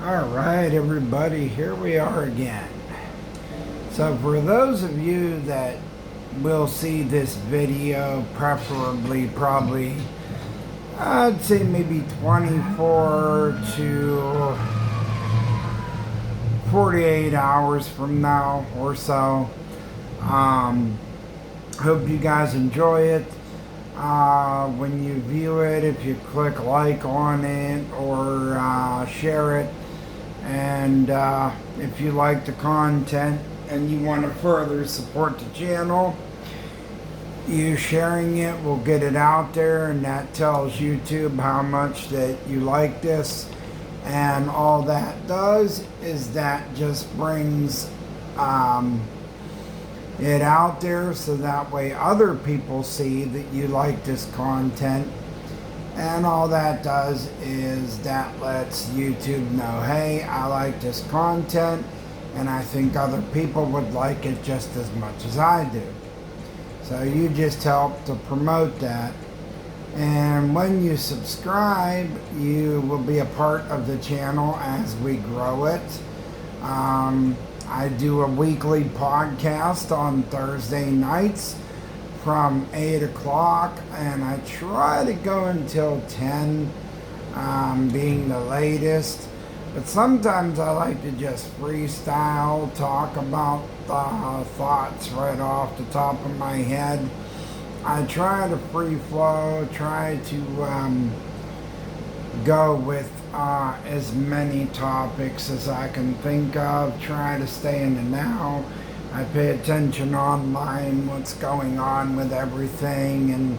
Alright everybody, here we are again. So for those of you that will see this video, probably, I'd say maybe 24 to 48 hours from now or so. Hope you guys enjoy it. When you view it, if you click like on it or share it, and if you like the content and you want to further support the channel, you sharing it will get it out there, and that tells YouTube how much that you like this. And all that does is that just brings it out there, so that way other people see that you like this content. And all that does is that lets YouTube know, hey, I like this content and I think other people would like it just as much as I do. So you just help to promote that. And when you subscribe, you will be a part of the channel as we grow it. I do a weekly podcast on Thursday nights from 8 o'clock, and I try to go until 10, being the latest. But sometimes I like to just freestyle, talk about thoughts right off the top of my head. I try to free flow, try to go with as many topics as I can think of, try to stay in the now. I pay attention online, what's going on with everything, and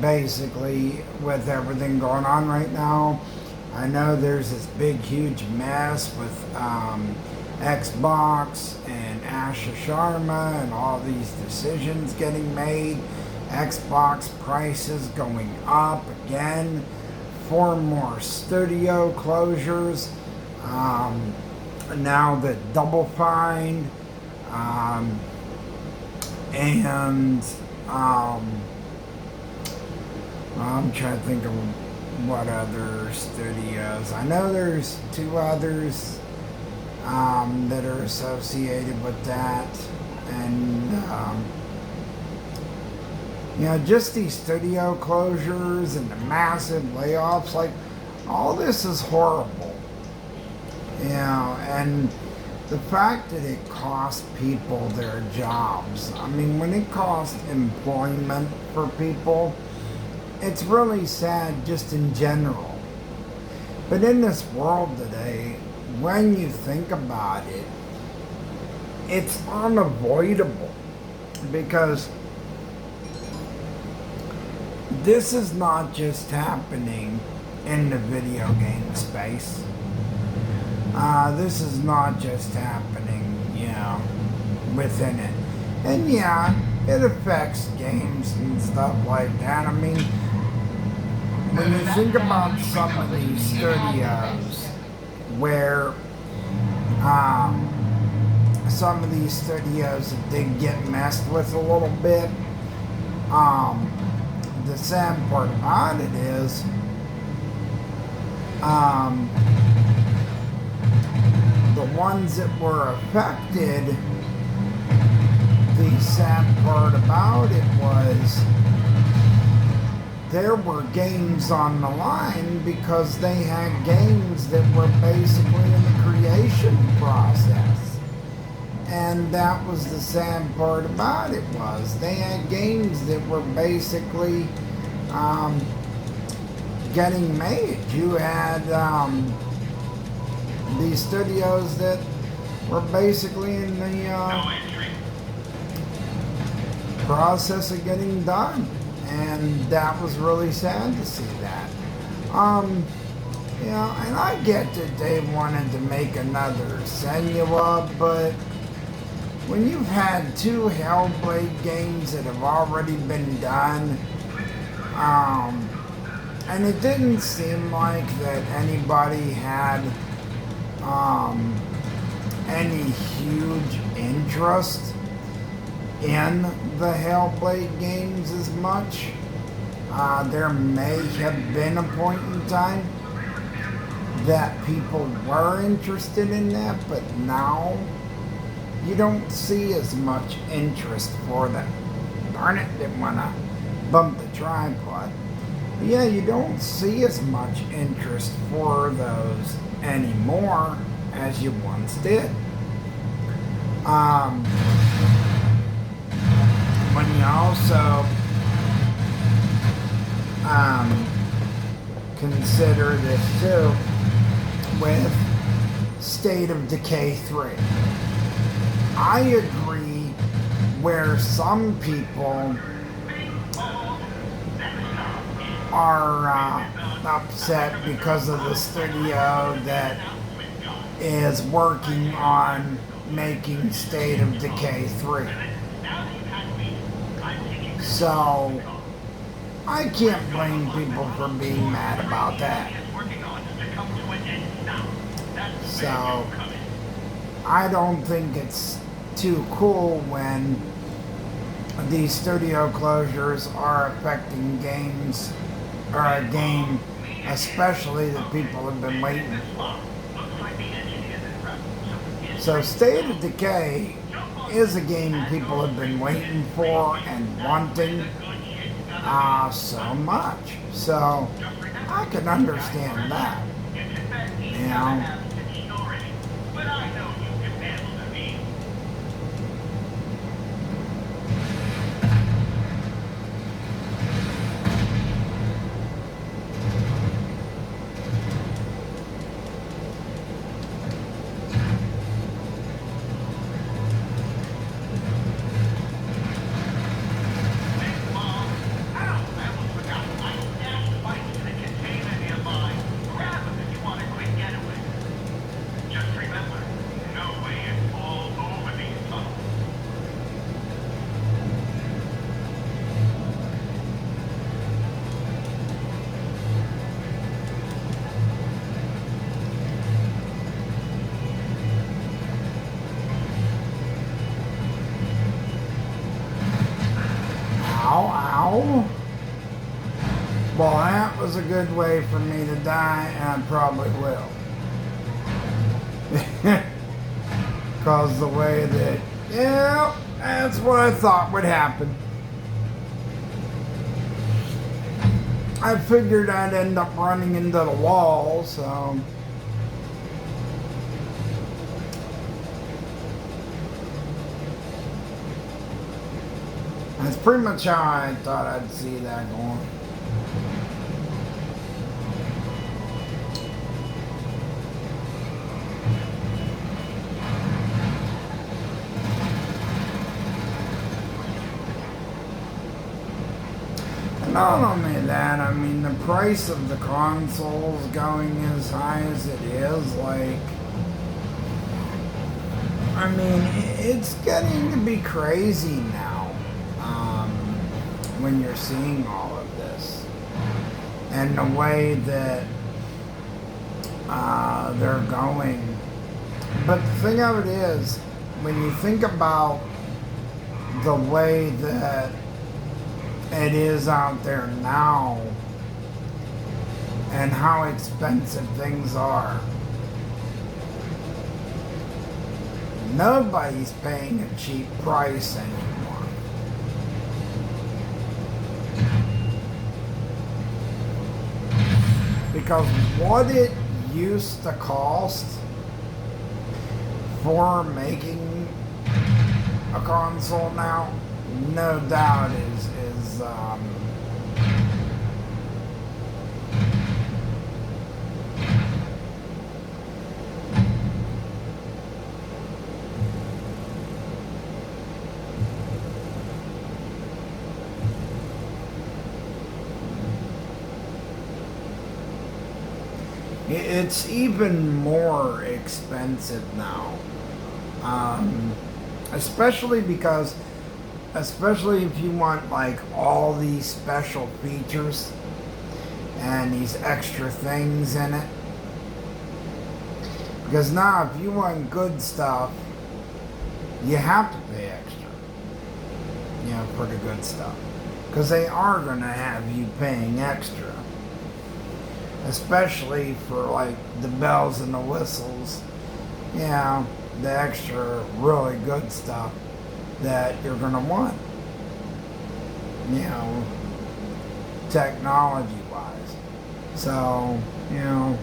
basically with everything going on right now. I know there's this big huge mess with Xbox and Asha Sharma and all these decisions getting made. Xbox prices going up again, 4 more studio closures, now the Double Fine, and I'm trying to think of what other studios. I know there's 2 others that are associated with that, and just these studio closures and the massive layoffs, like, all this is horrible. And the fact that it costs people their jobs. I mean, when it costs employment for people, it's really sad just in general. But in this world today, when you think about it, it's unavoidable, because this is not just happening in the video game space. This is not just happening, within it. And yeah, it affects games and stuff like that. I mean, when you think about some of these studios where some of these studios that did get messed with a little bit, the sad part about it is the ones that were affected, the sad part about it was there were games on the line, because they had games that were basically in the creation process. And that was the sad part about it, was they had games that were basically getting made. You had these studios that were basically in the process of getting done, and that was really sad to see that. And I get that they wanted to make another Senua, but when you've had 2 Hellblade games that have already been done, and it didn't seem like that anybody had any huge interest in the Hellblade games as much. There may have been a point in time, that people were interested in that, but now you don't see as much interest for that. Darn it, didn't want to bump the tripod. But yeah, you don't see as much interest for those anymore as you once did. When you also consider this too with State of Decay 3. I agree where some people are upset because of the studio that is working on making State of Decay 3. So I can't blame people for being mad about that. So I don't think it's too cool when these studio closures are affecting games, or a game especially that people have been waiting for. So State of Decay is a game people have been waiting for and wanting so much. So I can understand that. You know? Ow. Well, that was a good way for me to die, and I probably will. Because the way that, yeah, that's what I thought would happen. I figured I'd end up running into the wall, so... That's pretty much how I thought I'd see that going. And not only that, I mean, the price of the consoles going as high as it is, like... I mean, it's getting to be crazy now. When you're seeing all of this and the way that they're going. But the thing of it is, when you think about the way that it is out there now and how expensive things are, nobody's paying a cheap price anymore. Because what it used to cost for making a console now, no doubt is it's even more expensive now. Especially if you want like all these special features and these extra things in it. Because now if you want good stuff, you have to pay extra, for the good stuff. Because they are going to have you paying extra. especially for like the bells and the whistles, you know, the extra really good stuff that you're going to want, you know, technology wise. So, you know,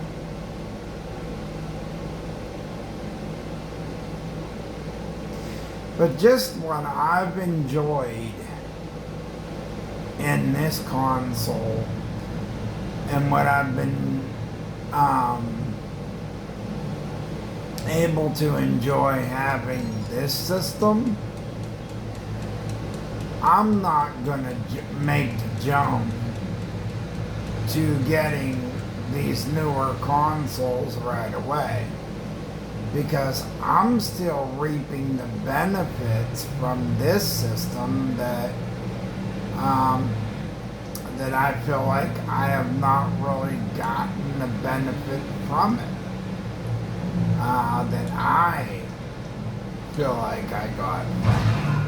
but just what I've enjoyed in this console and what I've been able to enjoy having this system, I'm not gonna make the jump to getting these newer consoles right away, because I'm still reaping the benefits from this system that that I feel like I have not really gotten the benefit from it that I feel like I got from it.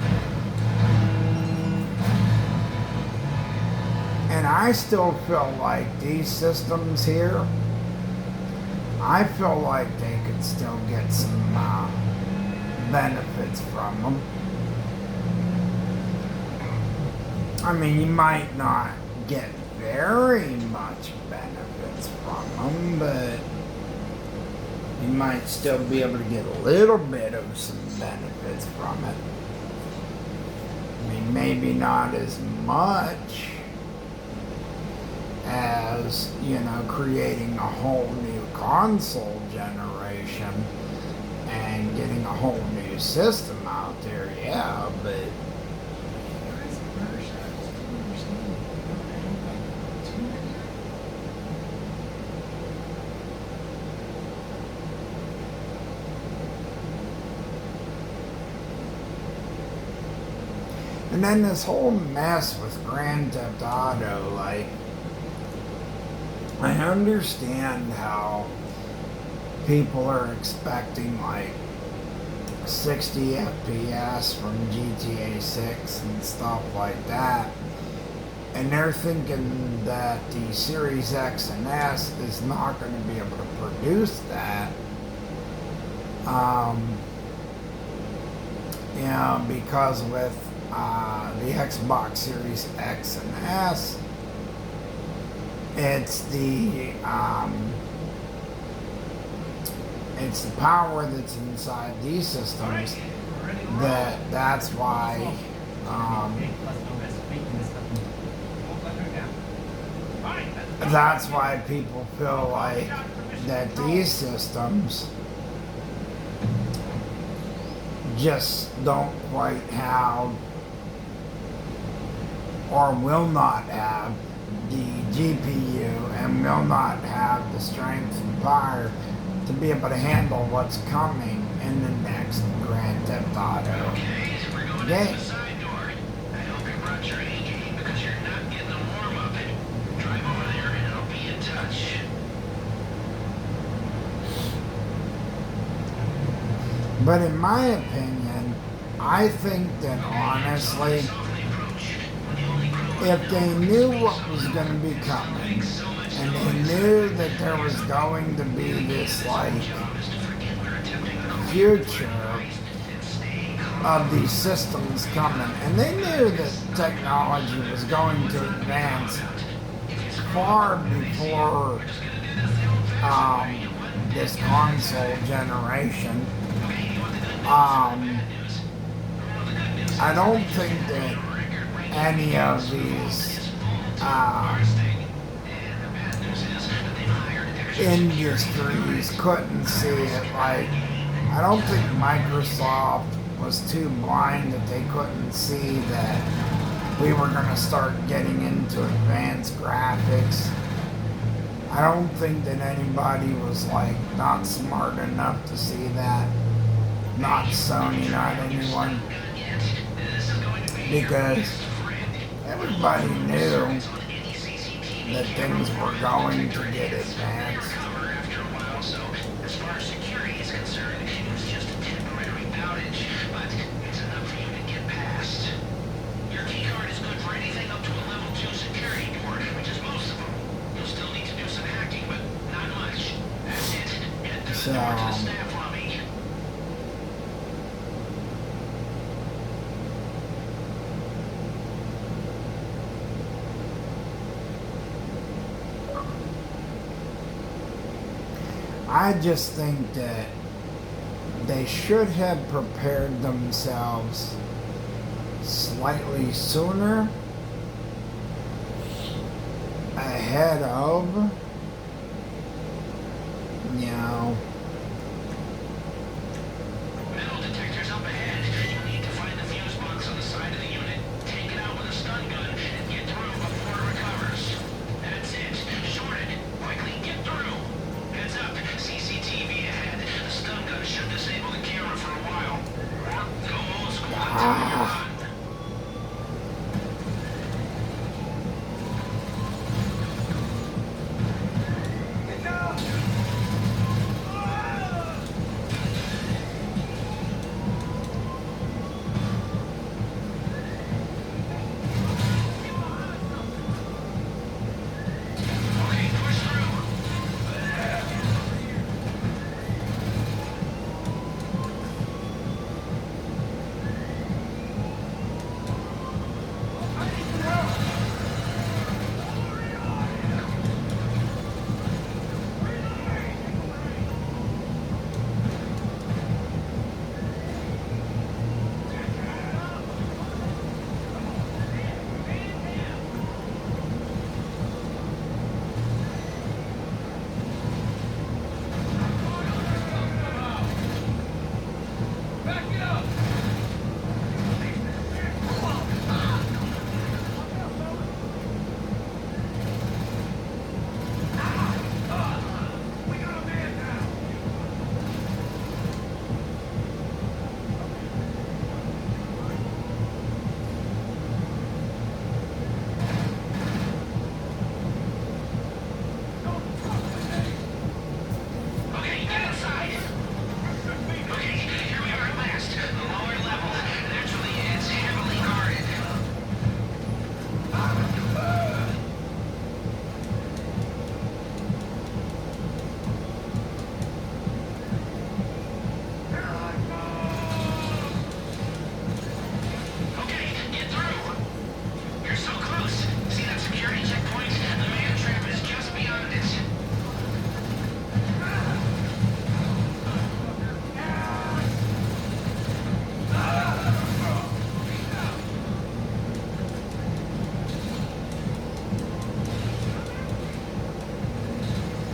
And I still feel like these systems here, I feel like they could still get some benefits from them. I mean, you might not get very much benefits from them, but you might still be able to get a little bit of some benefits from it. I mean, maybe not as much as, you know, creating a whole new console generation and getting a whole new system out there, yeah, but and then this whole mess with Grand Theft Auto, like, I understand how people are expecting like 60 FPS from GTA 6 and stuff like that, and they're thinking that the Series X and S is not going to be able to produce that. You know, because with the Xbox Series X and S, it's the power that's inside these systems that's why that's why people feel like that these systems just don't quite have or will not have the GPU and will not have the strength and power to be able to handle what's coming in the next Grand Theft Auto game. But in my opinion, I think that honestly, if they knew what was going to be coming, and they knew that there was going to be this like future of these systems coming, and they knew that technology was going to advance far before this console generation, I don't think that any of these industries couldn't see it. Like, I don't think Microsoft was too blind that they couldn't see that we were going to start getting into advanced graphics. I don't think that anybody was like not smart enough to see that. Not Sony, not anyone. Because everybody knew that things were going to get advanced. As far as security is concerned, it was just a temporary outage, but it's enough for you to get past. Your keycard is good for anything up to a level 2 security port, which is most of them. You'll still need to do some hacking, So I just think that they should have prepared themselves slightly sooner ahead of, you know. Metal detectors up ahead. You need to find the fuse box on the side of the unit, take it out with a stun gun, and get through before it recovers. That's it. Short it. Quickly get through. Heads up. CCTV ahead. The stun gun should disable the camera for a while. Or go old school until you're done. Okay, push through. Okay, get inside. Okay, here we are at last. The lower level. Naturally, it's heavily guarded. Okay, get through. You're so close. See that security checkpoint? The man trap is just beyond it.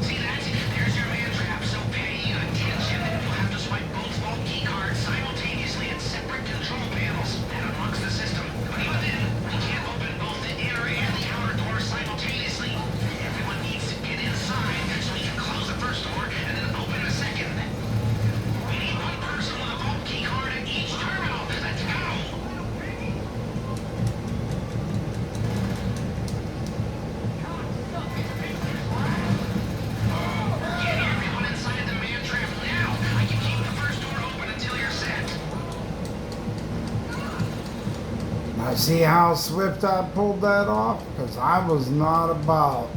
See that? There's your man trap, so pay attention. You'll have to swipe both vault key cards simultaneously at separate control panels. That unlocks the system. But even then, we can't open both the inner and the outer doors simultaneously. Everyone needs to get inside so we can close the first door and then open the second. We need one person with a vault key card at each terminal. Let's go! Get everyone inside the man trap now. I can keep the first door open until you're set. I see how swift I pulled that off, because I was not about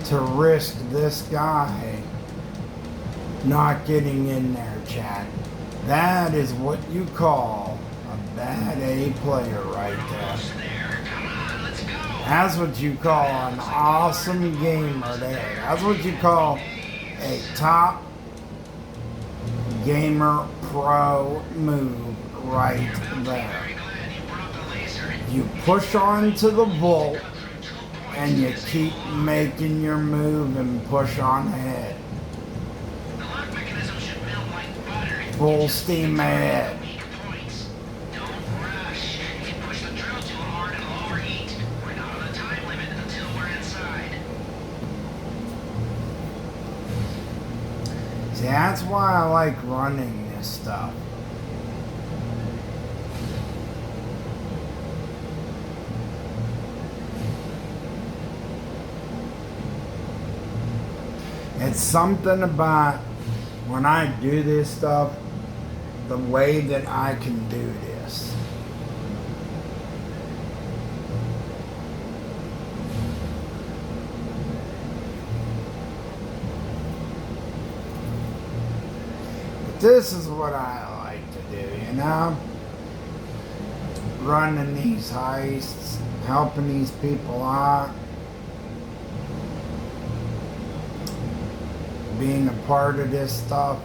to risk this guy not getting in there, chat. That is what you call a bad A player right there. There, come on, let's go. That's what you call an awesome gamer there. That's what you call a top gamer pro move right there. Very glad you brought the laser. You push on to the vault and you keep making your move and push on ahead. The lock mechanism should melt like butter. Full steam ahead. Weak points. Don't rush. You can push the drill too hard and overheat. We're not on a time limit until we're inside. See, that's why I like running this stuff. It's something about when I do this stuff, the way that I can do this. this is what I like to do, you know? Running these heists, helping these people out, being a part of this stuff.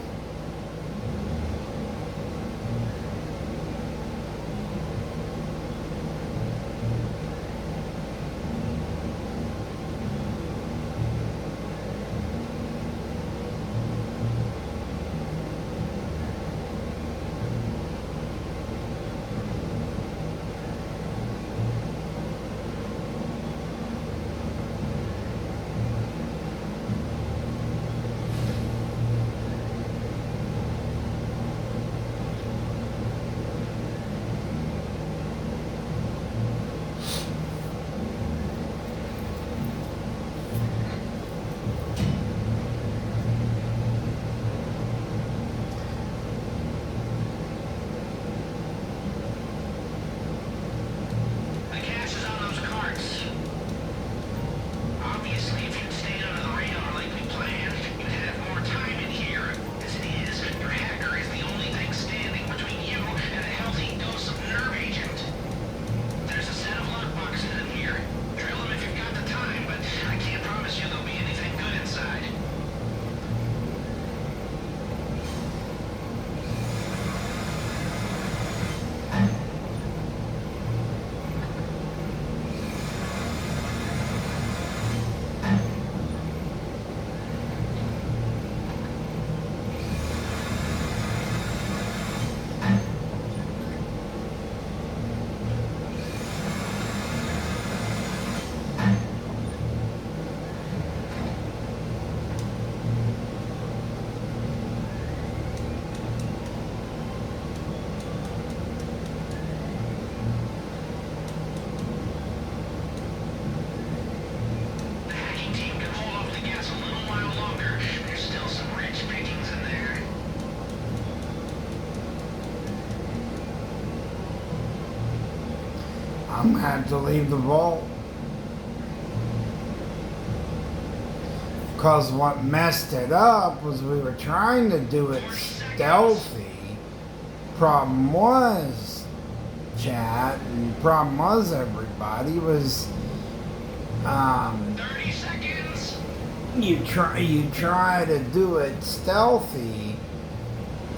The cash is on those carts. Obviously, if you'd stayed under the radar like we planned, you'd have more time in here. As it is, your hacker is the only thing standing between you and a healthy dose of nerve agent. There's a set of lockboxes in here. Drill them if you've got the time, but I can't promise you there'll be anything good inside. The hacking team can hold off the gas a little while longer. There's still some rich pickings in there. I'm gonna have to leave the vault. Because what messed it up was we were trying to do it stealthy. Problem was, chat, and problem was everybody was 30 seconds. you try to do it stealthy,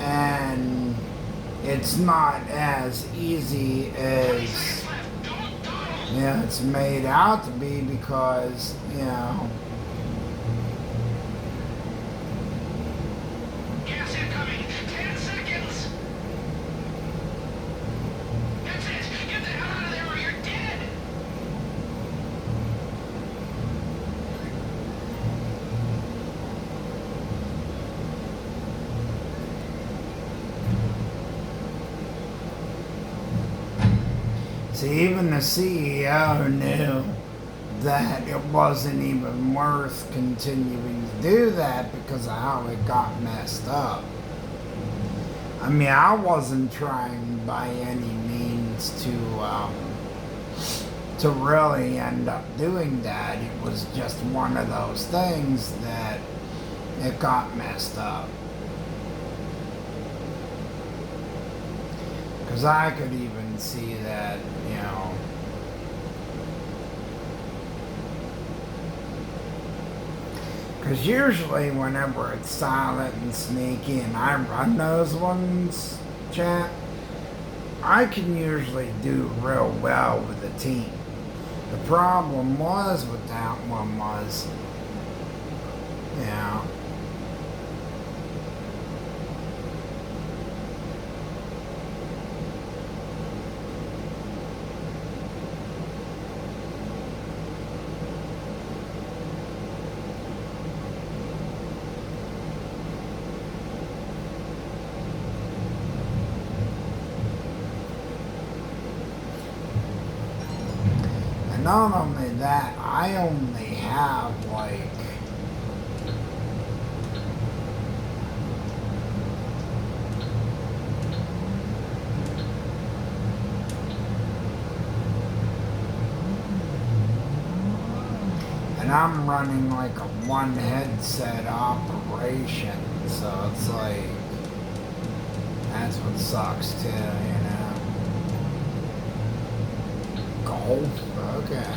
and it's not as easy 20 as seconds left. Don't dawdle. it's made out to be, because Gas incoming. 10 seconds. That's it. Get the hell out of there or you're dead. see, even the CEO knew that it wasn't even worth continuing to do that because of how it got messed up. I mean, I wasn't trying by any means to really end up doing that. It was just one of those things that it got messed up. Because I could even see that, because usually whenever it's silent and sneaky and I run those ones, chat, I can usually do real well with the team. The problem was with that one was, and not only that, I only have like and I'm running like a one headset operation, so it's like That's what sucks too, you know. Golf, okay.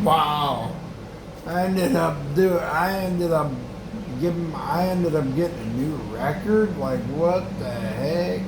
Wow. I ended up getting a new record. Like, what the heck?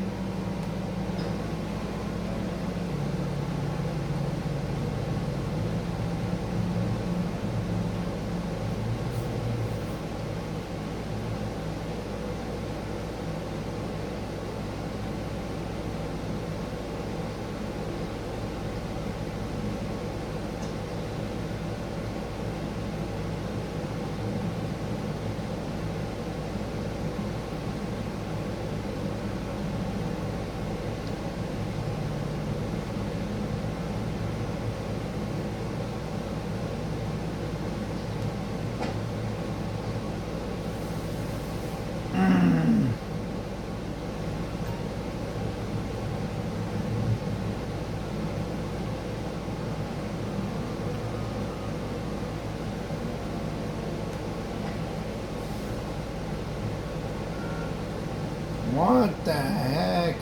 What the heck?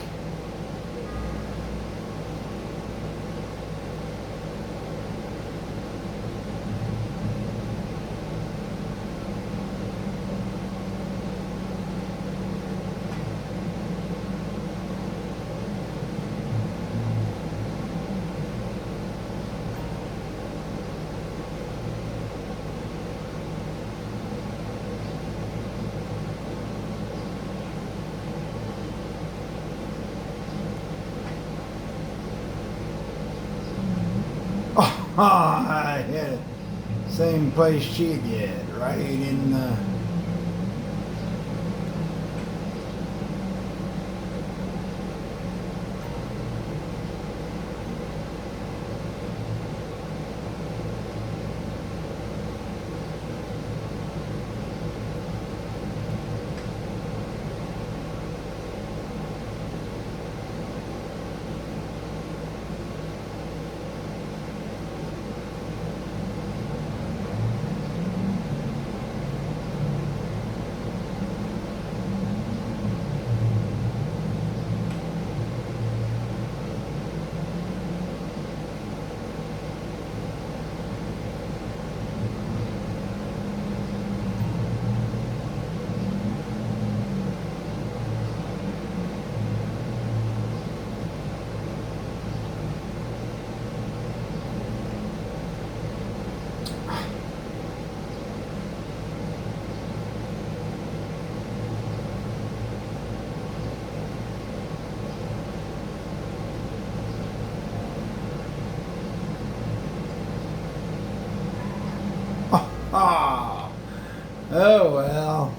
Oh, I hit it. Same place she did, right in the. Ah, oh well.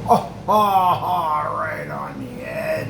Oh, right on the edge.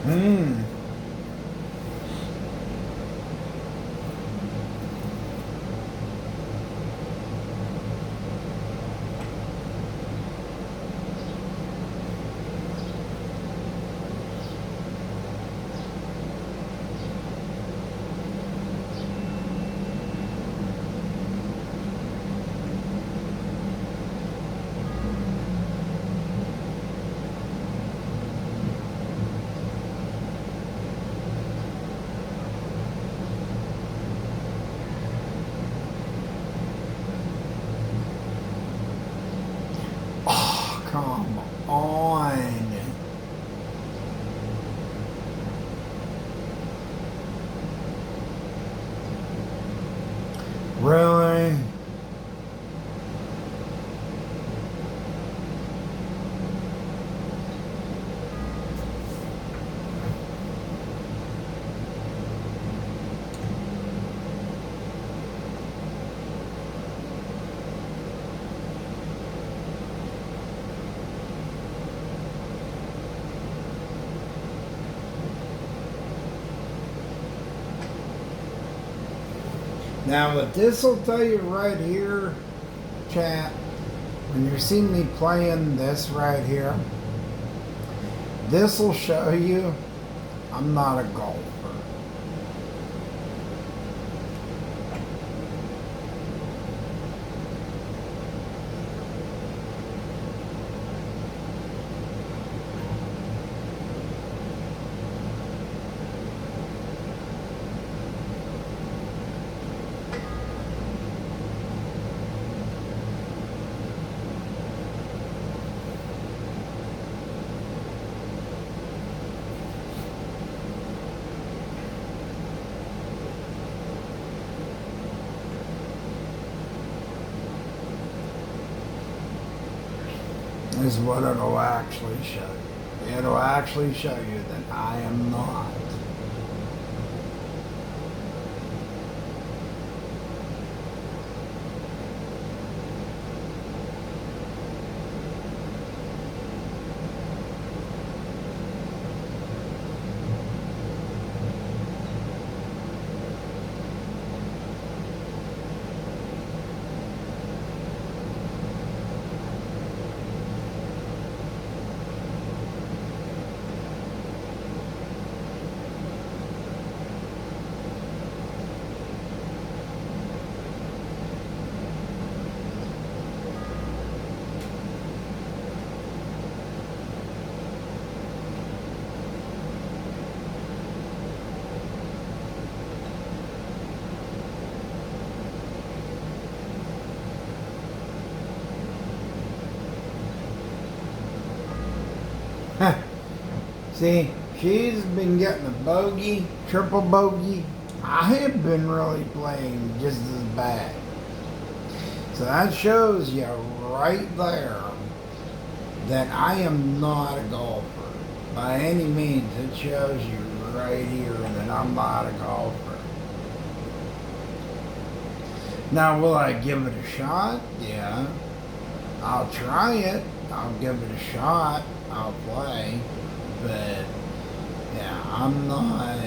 Hmm. Oh, come on. Really? Now, what this will tell you right here, chat, when you see me playing this right here, this will show you I'm not a golfer. Is what it'll actually show you. It'll actually show you that I am not. See, she's been getting a bogey, triple bogey. I have been really playing just as bad. So that shows you right there that I am not a golfer. By any means, it shows you right here that I'm not a golfer. Now, will I give it a shot? Yeah. I'll try it. I'll give it a shot. I'll play. But, yeah, I'm not,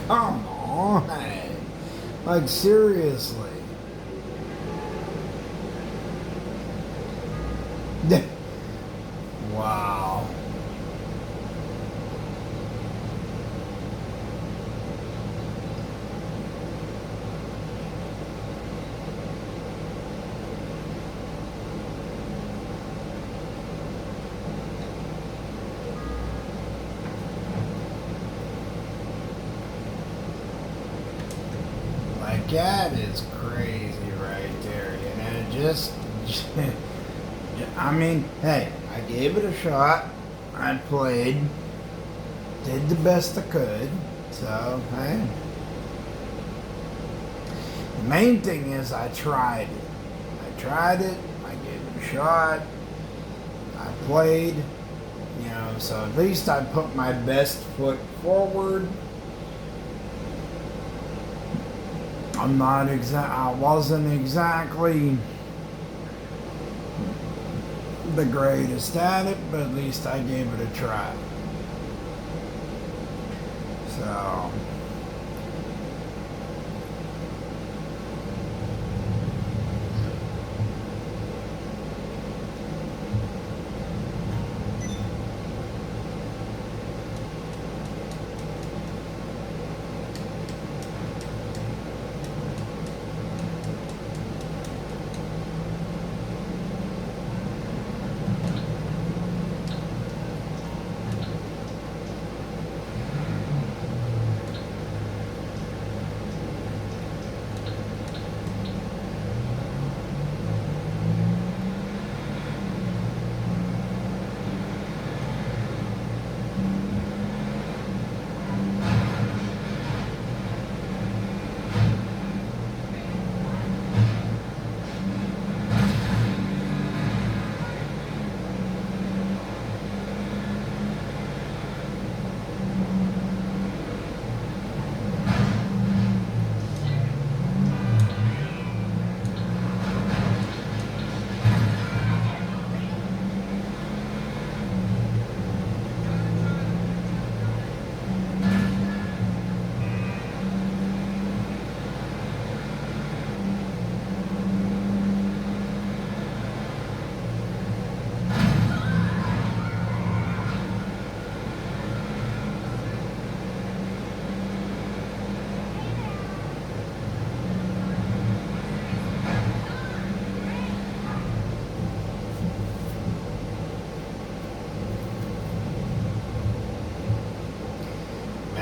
Come on. Like, seriously. Wow. Like, that is crazy right there, you know, just I mean, hey, I gave it a shot. I played, did the best I could. So, hey. The main thing is I tried it. I gave it a shot. I played, you know, so at least I put my best foot forward. I wasn't exactly the greatest at it, but at least I gave it a try. So,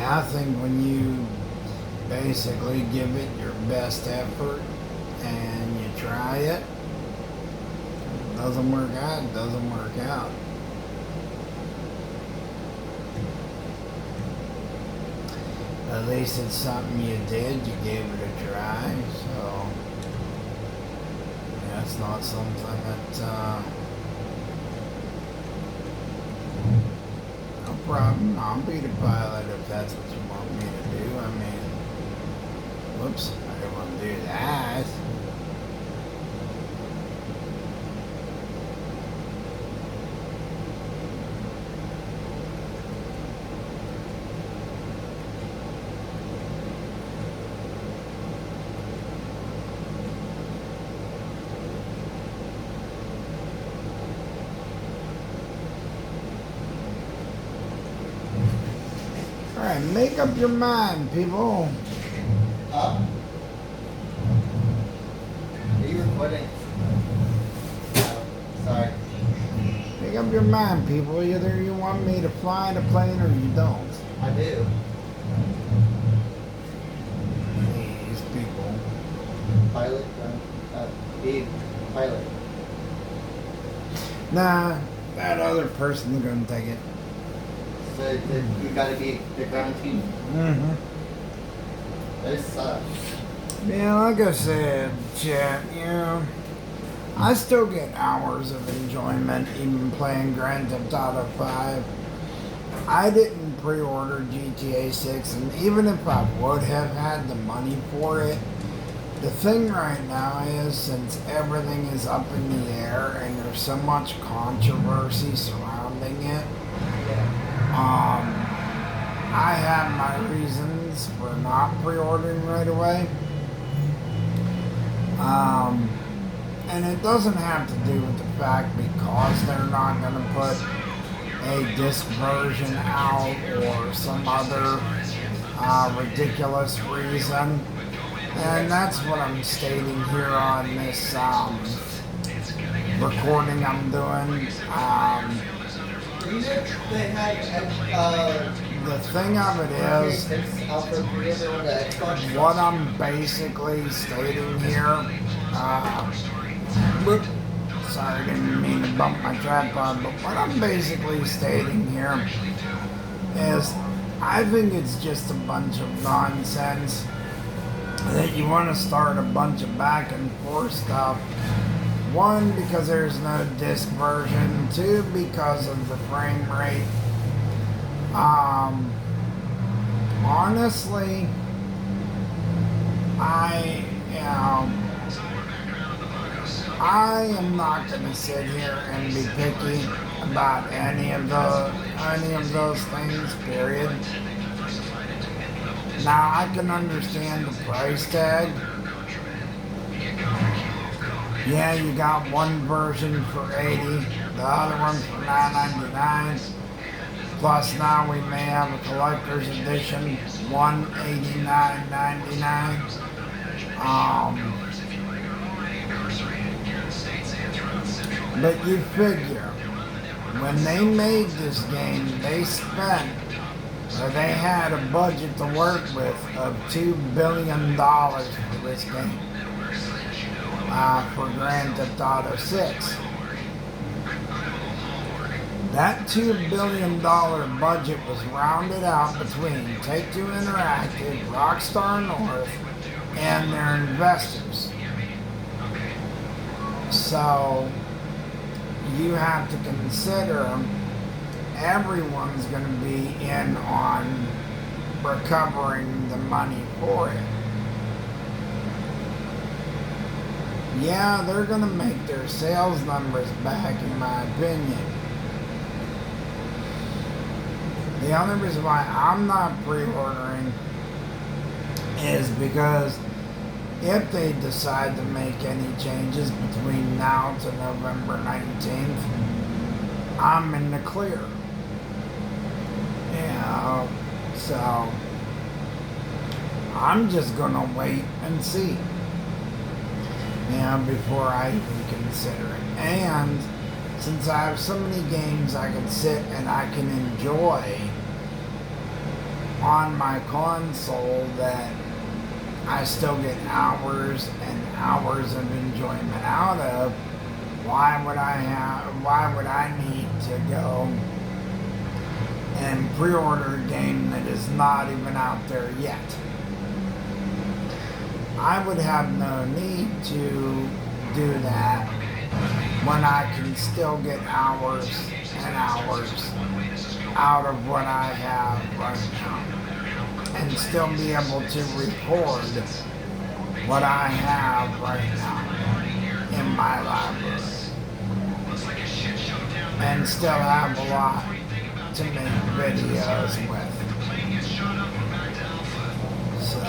I think when you basically give it your best effort and you try it, doesn't work out, it doesn't work out. At least it's something you did, you gave it a try, so yeah, it's not something that no problem. I'll be the pilot if that's what you want me to do. I mean, whoops, I didn't want to do that. Alright, make up your mind, people. Are you recording? Oh, sorry. Make up your mind, people. Either you want me to fly the plane or you don't. I do. These people. Pilot, be pilot. Nah, that other person's gonna take it. So you gotta be the ground team. Mm-hmm. This sucks. Yeah, like I said, chat, you know, I still get hours of enjoyment even playing Grand Theft Auto 5. I didn't pre-order GTA 6, and even if I would have had the money for it, the thing right now is, since everything is up in the air and there's so much controversy surrounding it, Yeah. I have my reasons for not pre-ordering right away. And it doesn't have to do with the fact because they're not going to put a disc version out or some other ridiculous reason. And that's what I'm stating here on this recording I'm doing. They had The thing of it is, out for pre-order on the Xbox. what I'm basically stating here, whoop, sorry, didn't mean to bump my tripod, but what I'm basically stating here is I think it's just a bunch of nonsense that you want to start a bunch of back and forth stuff. One, because there's no disc version. Two, because of the frame rate. Honestly, I am not going to sit here and be picky about any of those things, period. Now, I can understand the price tag. Yeah, you got one version for $80, the other one for $9.99. Plus now we may have a collector's edition, $189.99. But you figure, when they made this game, they spent, or they had a budget to work with of $2 billion for this game, for Grand Theft Auto 6. That $2 billion budget was rounded out between Take-Two Interactive, Rockstar North, and their investors. So, you have to consider everyone's going to be in on recovering the money for it. Yeah, they're going to make their sales numbers back, in my opinion. The only reason why I'm not pre-ordering is because if they decide to make any changes between now to November 19th, I'm in the clear. Yeah, so I'm just gonna wait and see, before I even consider it. And since I have so many games I can sit and I can enjoy on my console that I still get hours and hours of enjoyment out of, why would I need to go and pre-order a game that is not even out there yet? I would have no need to do that when I can still get hours and hours out of what I have right now and still be able to record what I have right now in my library and still have a lot to make videos with. So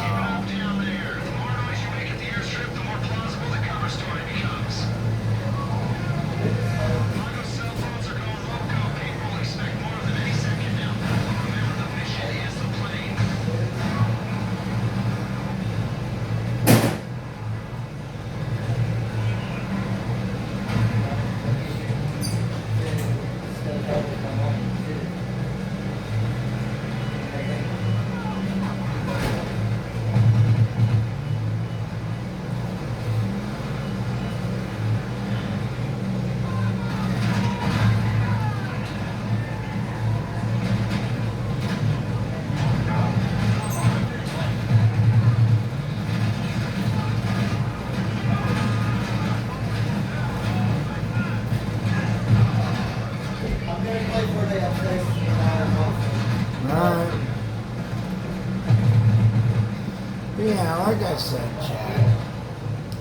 yeah, like I said, Chad,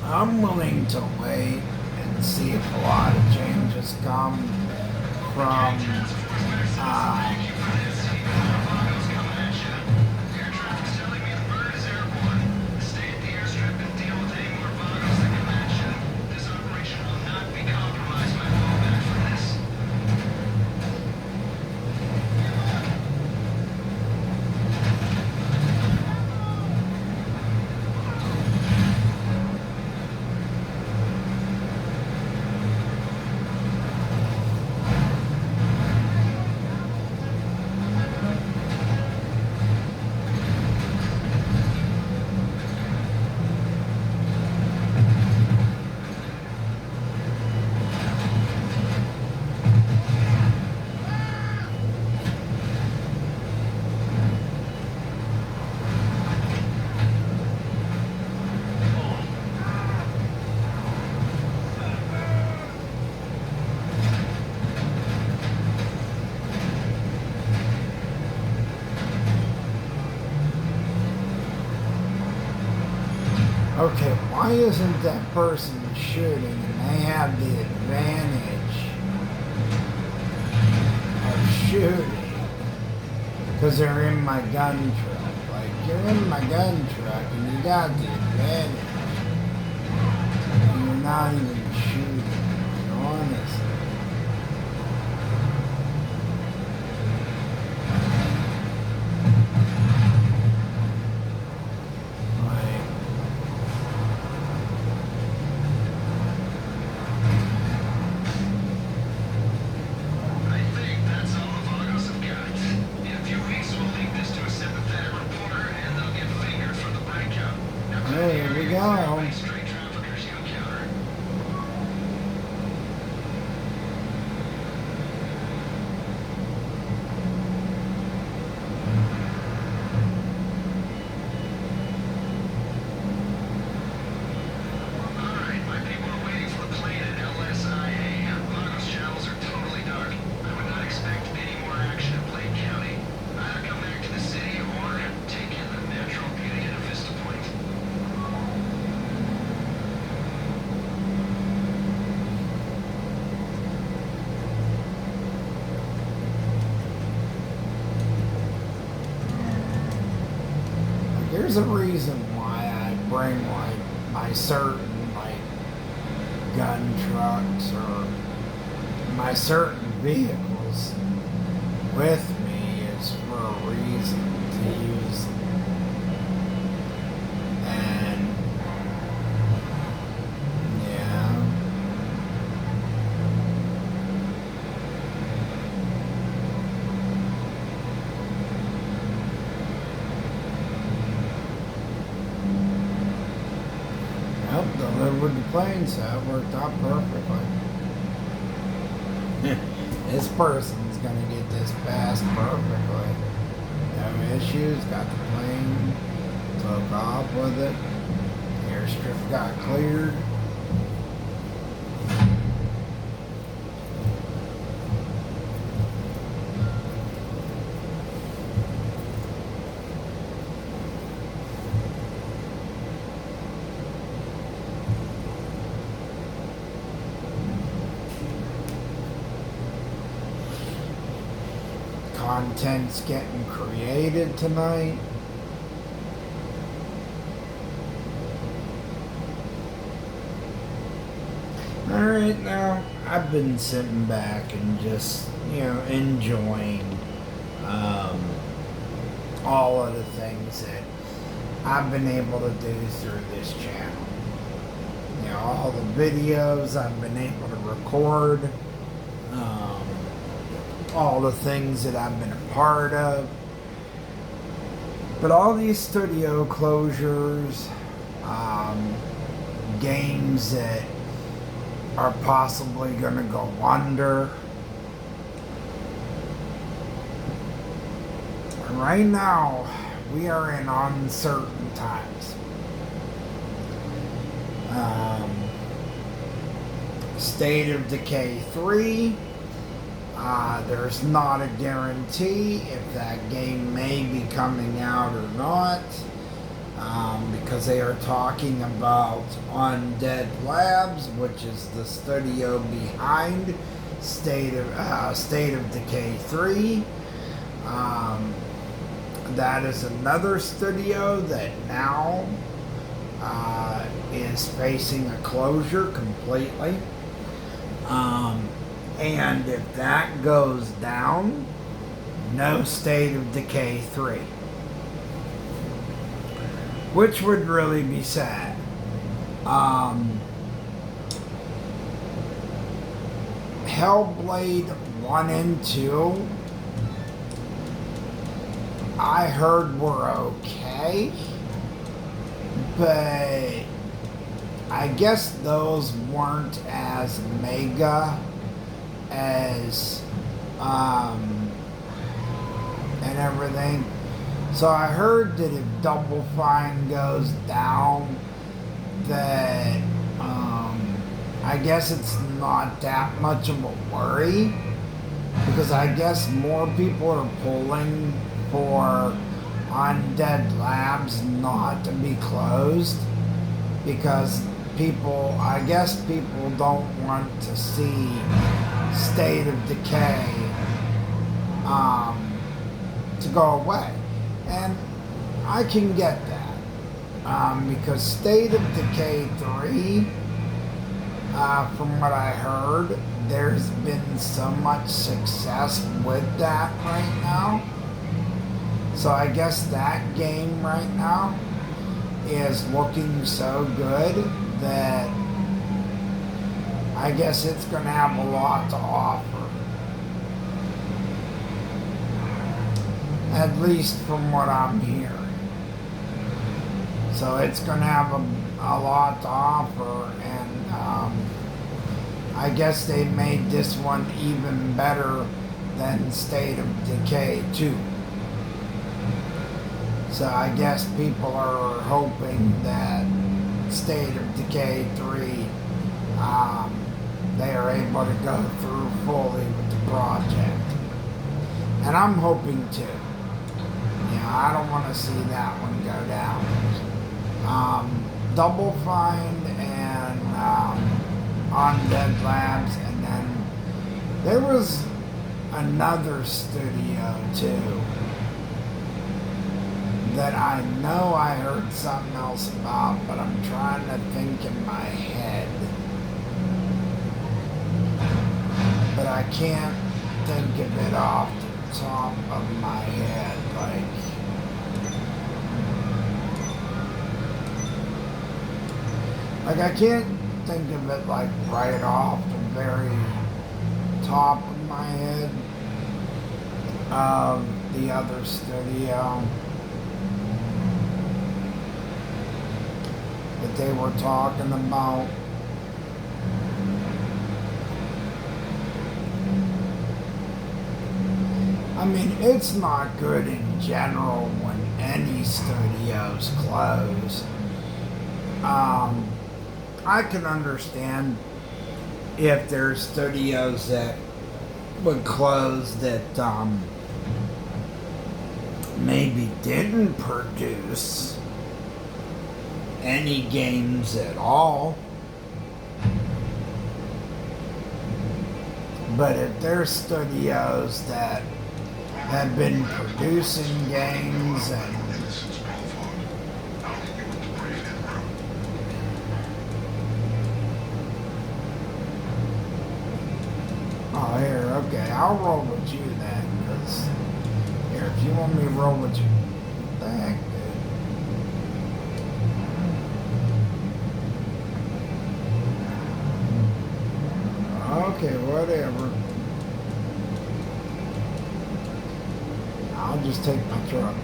I'm willing to wait and see if a lot of changes come from Okay, why isn't that person shooting and they have the advantage of shooting because they're in my gun truck? Like, you're in my gun truck and you got the advantage and you're not even shooting, honestly. I think that's all the Vagos have got. In a few weeks, we'll leak this to a sympathetic reporter, and they'll get fingered for the breakout. Now, There we go. Street traffickers you encounter. Alright, my people are waiting for the plane at LSIA. Vagos channels are totally dark. I would not expect any more action in Plain County. Either come back to the city or take in the natural beauty of Vista Point. There's a reason why I bring like my certain like gun trucks or my certain vehicles with me is for a reason to use them. And yeah. Yep, delivered with the plane, so it worked out perfectly. This person's gonna get this passed perfectly. No issues, got the plane, took off with it, airstrip got cleared. Content's getting created tonight. Alright, now I've been sitting back and just, enjoying all of the things that I've been able to do through this channel. All the videos I've been able to record. All the things that I've been a part of. But all these studio closures, games that are possibly going to go under. And right now, we are in uncertain times. State of Decay 3. There's not a guarantee if that game may be coming out or not, because they are talking about Undead Labs, which is the studio behind State of Decay 3. That is another studio that now is facing a closure completely. And if that goes down, no State of Decay 3. Which would really be sad. Hellblade 1 and 2, I heard were okay. But I guess those weren't as mega as and everything. So I heard that if Double Fine goes down, that I guess it's not that much of a worry, because I guess more people are pulling for Undead Labs not to be closed. because I guess people don't want to see State of Decay to go away. And I can get that. Because State of Decay 3, from what I heard, there's been so much success with that right now. So I guess that game right now is looking so good that I guess it's going to have a lot to offer. At least from what I'm hearing. So it's going to have a lot to offer, and I guess they made this one even better than State of Decay 2. So I guess people are hoping that State of Decay 3, they are able to go through fully with the project. And I'm hoping too. You know, I don't want to see that one go down. Double Fine and Undead Labs, and then there was another studio too that I know I heard something else about, but I'm trying to think in my head. But I can't think of it off the top of my head, like I can't think of it like right off the very top of my head of the other studio that they were talking about. I mean, it's not good in general when any studios close. I can understand if there's studios that would close that maybe didn't produce any games at all. But if there's studios that have been producing games and oh, here, okay, I'll roll with you then, because here, if you want me to roll with you, what the heck, dude? Okay, whatever. I'll just take my truck.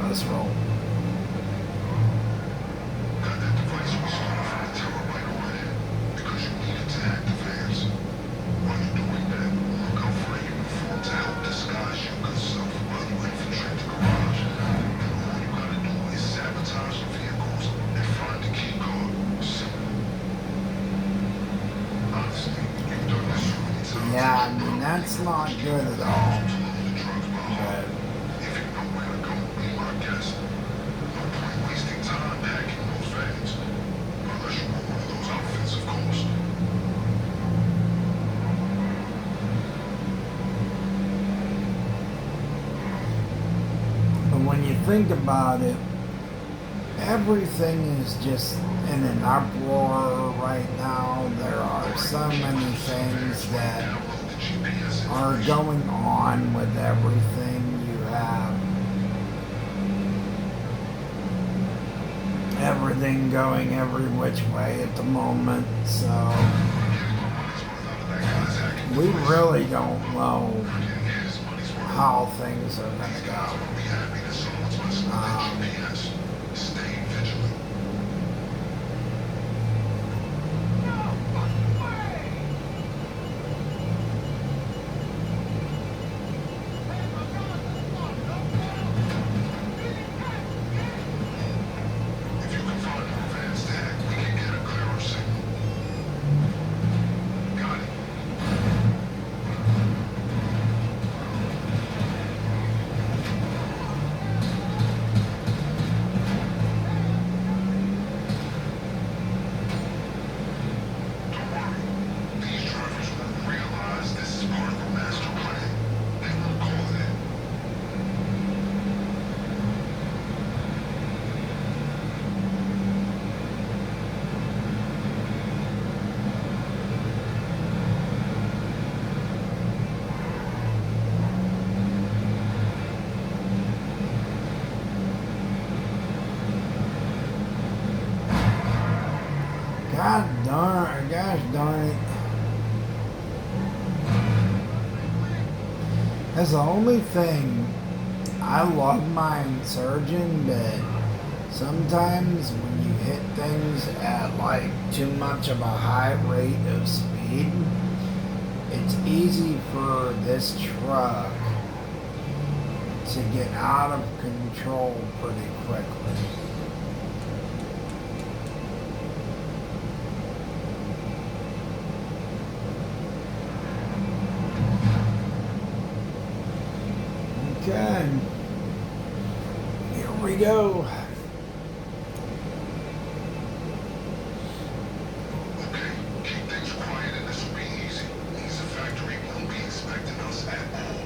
Let's roll. Yeah, I mean, that's not good at all. But when you think about it, everything is just in an uproar right now. There are so many things that are going on with everything. You have everything going every which way at the moment, so we really don't know how things are going to go. That's the only thing. I love my Insurgent, but sometimes when you hit things at like too much of a high rate of speed, it's easy for this truck to get out of control pretty quickly. Okay, here we go. Okay, keep things quiet and this will be easy. Means the factory won't be expecting us at all.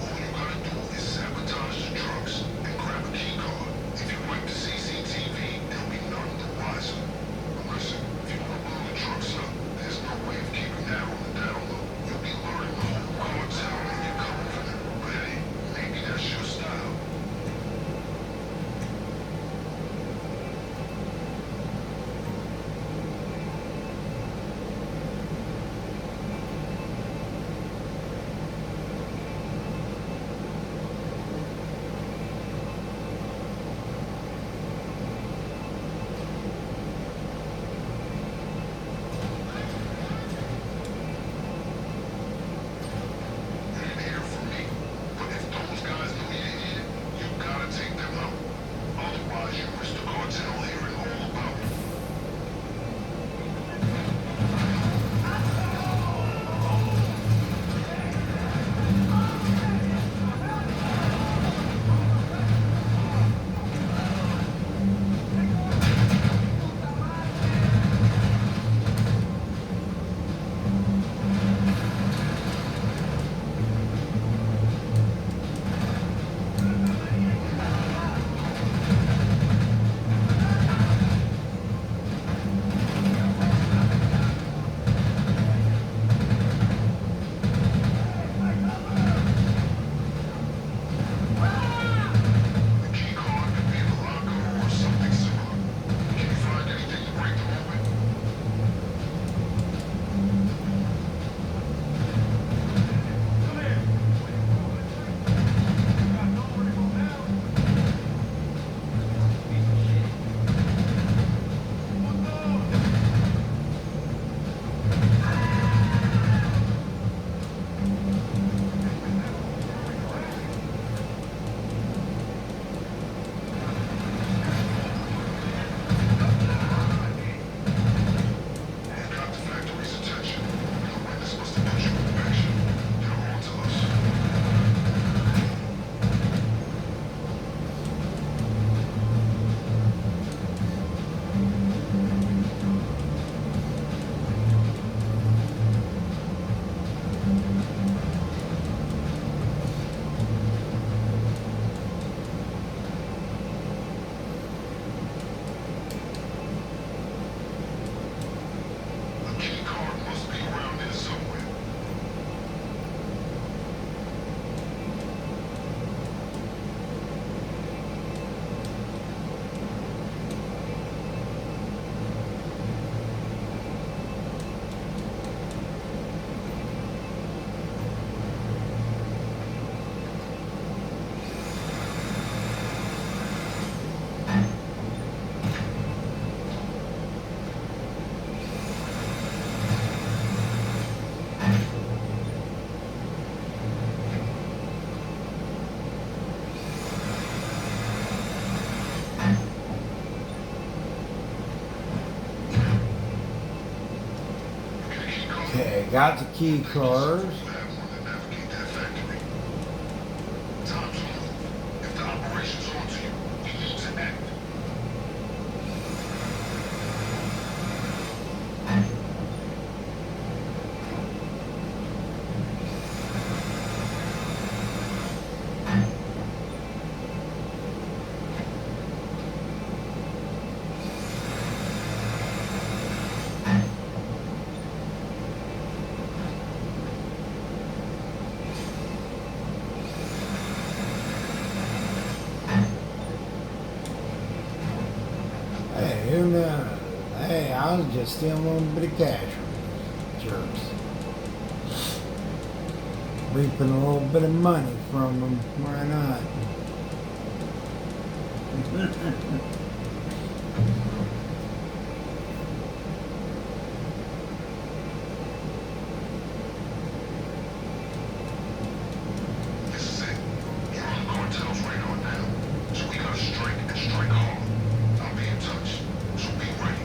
All you gotta do is sabotage the trucks and grab a key card. If you wipe the CCTV, they'll be none the wiser. But listen, if you wanna blow the trucks up, there's no way of keeping that on the down low. You'll be learning the whole cartel and you're coming for them. But hey, maybe that's your style. You didn't hear from me. But if those guys know you're here, you gotta take them out. Otherwise, you risk the cartel hearing all about it. The key card could be in the locker or something similar. Can you find anything to break them open? You got the factory's attention. The witness must have put you in action. You're on to us. The key card must be around here somewhere. Okay, key card. Okay, got the key cards. Have one to navigate that factory. Time to move. If the operation's onto you, you need to act. Hey, who knows? Hey, I was just stealing a little bit of cash from these jerks. reaping a little bit of money from them. Why not? This is it. We're on the cartel's radar now. So we gotta strike and strike hard. I'll be in touch. So be ready.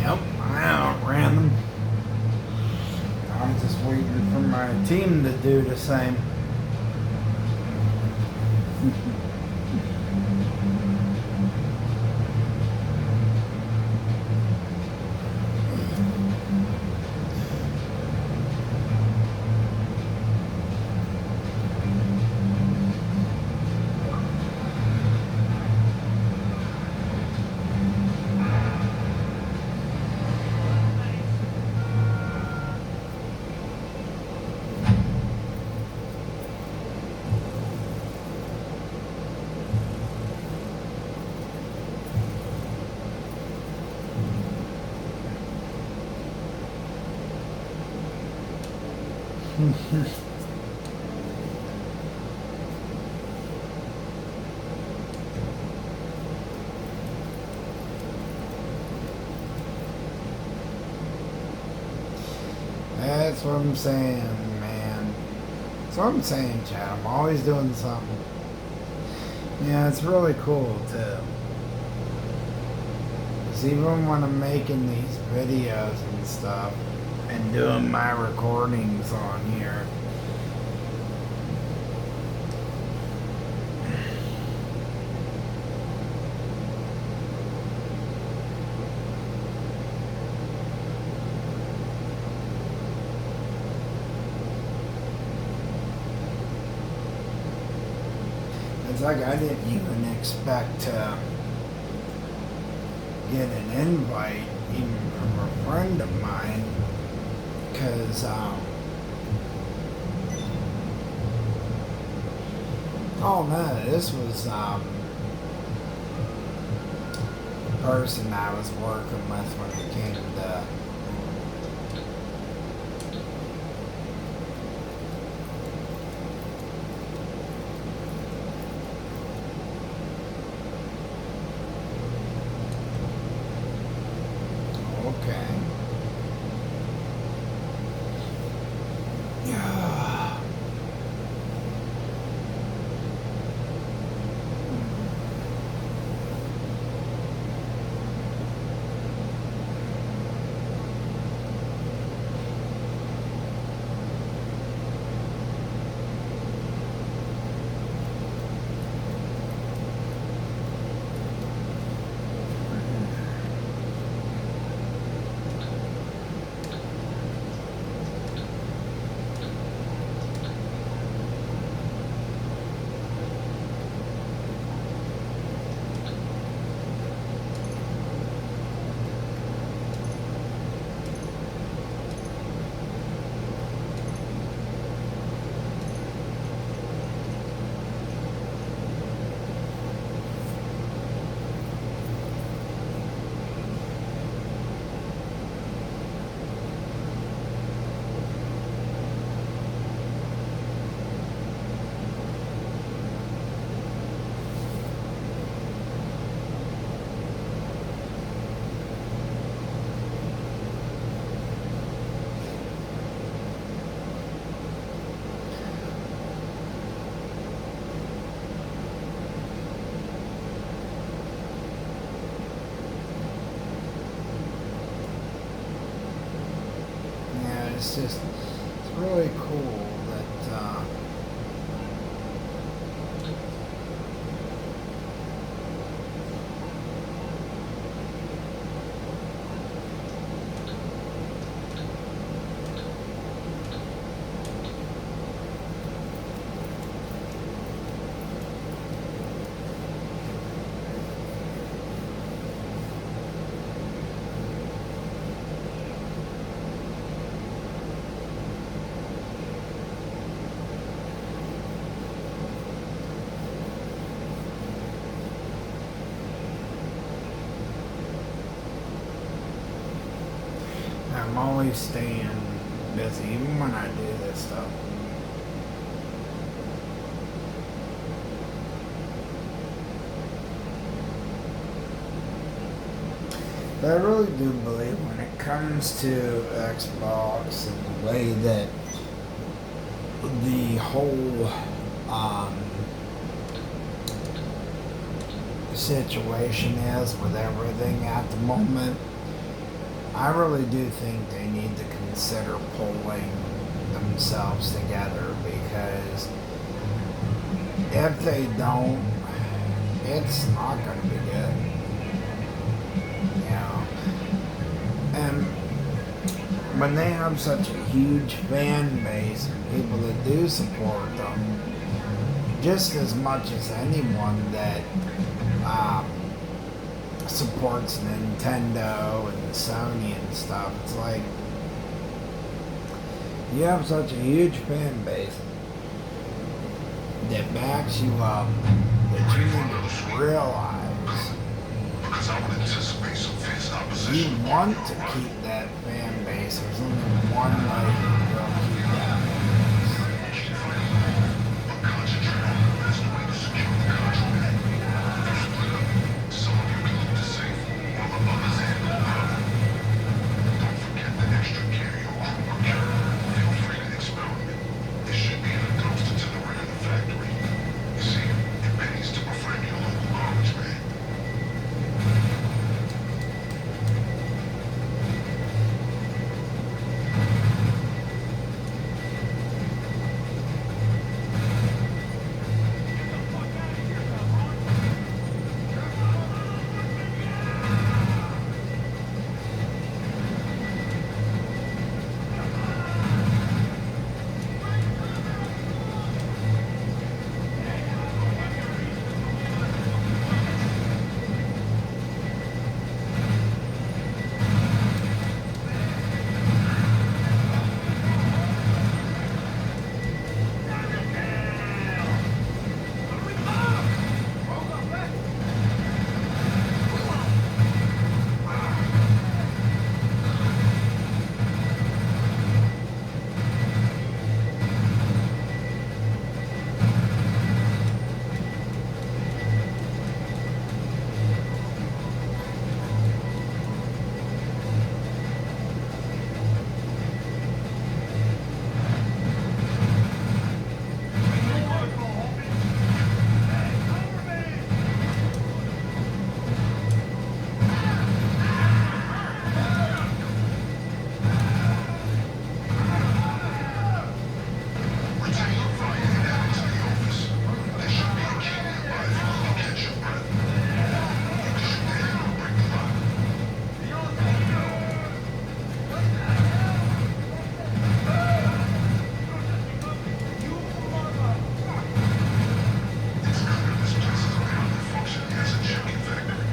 Yep, I outran them. I'm just waiting for my team to do the same. That's what I'm saying, man. That's what I'm saying, Chad. I'm always doing something. Yeah, it's really cool, too. 'Cause even when I'm making these videos and stuff, and doing my recordings on here, it's like I didn't even expect to get an invite even from a friend of mine, because oh no, this was the person I was working with when it came to okay. it's really cool that I'm always staying busy, even when I do this stuff. But I really do believe when it comes to Xbox and the way that the whole situation is with everything at the moment, I really do think they need to consider pulling themselves together, because if they don't, it's not going to be good. You know? And when they have such a huge fan base and people that do support them, just as much as anyone that supports Nintendo and Sony and stuff, it's like you have such a huge fan base that backs you up, that you need to realize Because I would anticipate some fierce you opposition. want to keep that fan base. There's only one way you can go keep that fan base. But concentrate on the best way to secure the contract. Split up. Some of you can keep the safe, while the others handle the other. Don't forget the extra gear your crew procured. Feel free to experiment. It should be in a dumpster to the rear of the factory. You see, it pays to befriend your local garbage man. Retain your fire and head into the office. There should be a key nearby if you need to catch your breath. You can shoot the handle and break the lock. It's clear this place is apparently functioning as a chicken factory.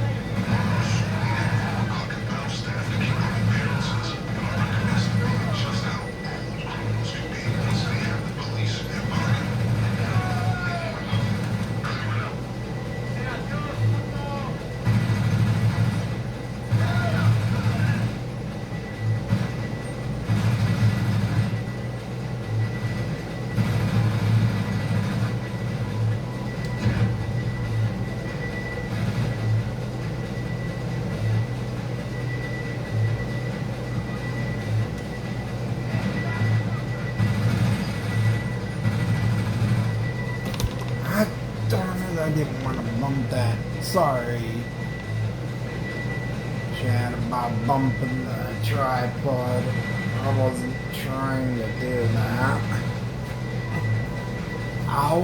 So we need overclock and pound staff to keep up appearances. But I underestimate just how bold criminals can be once they have the police in their pocket. Clear it out. God darn it, I didn't want to bump that. Sorry, Chad, about bumping the tripod. I wasn't trying to do that. Ow.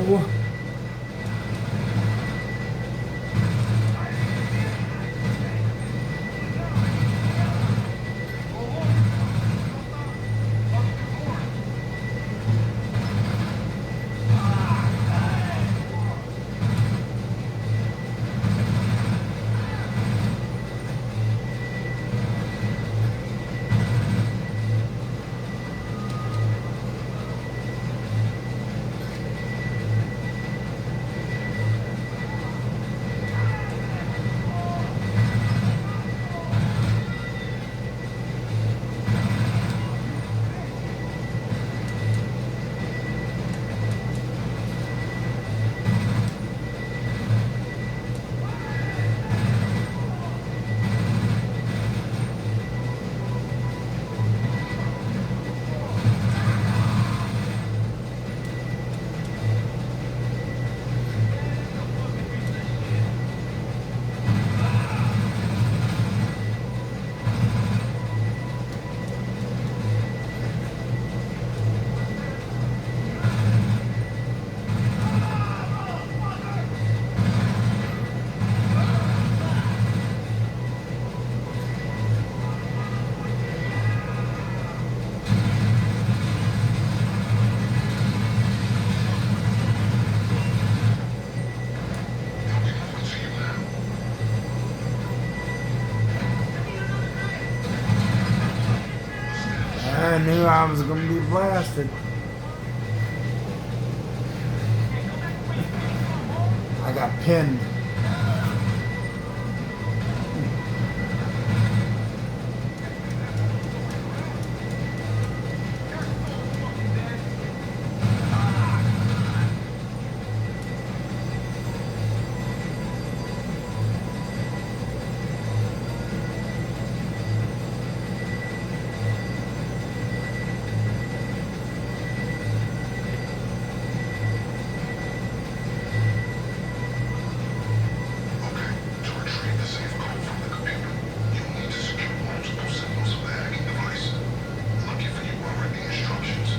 They'll be moving to you now. I knew I was gonna be blasted. I got pinned. Okay, to retrieve the safe code from the computer, you'll need to secure multiple signals of the hacking device. Lucky for you, I read the instructions.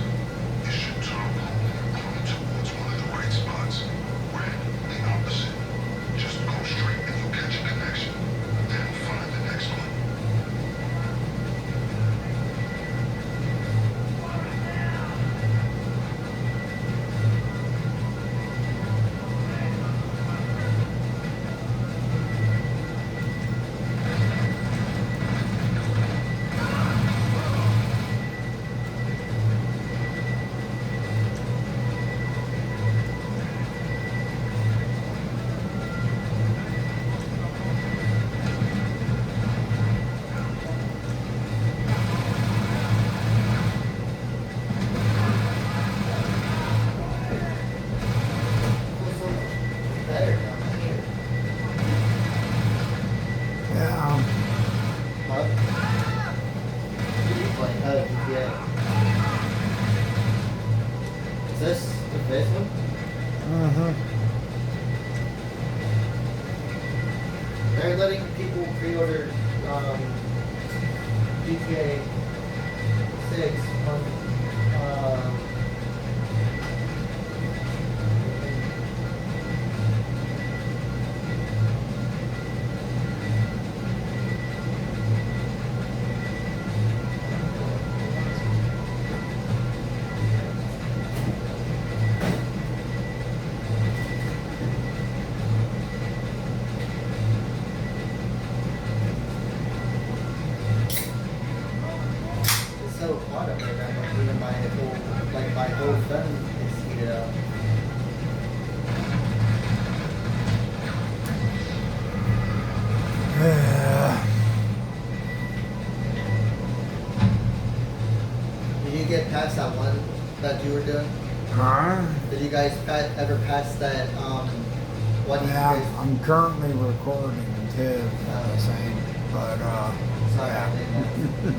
It should turn blue, pointing towards one of the right spots. Red, the opposite. Just go straight and you'll catch a connection. Then find the next one. This one's better down here. Yeah. Huh? What are you playing? Oh, GTA. Is this the fifth one? Mm-hmm. They're letting people pre-order GTA 6 on it's so hot up right now. Like, even my whole phone is heated up. Did you get past that one that you were doing? Huh? Did you guys ever pass that one you Yeah, guys? I'm currently recording too at the same, but Sorry, yeah. I didn't know.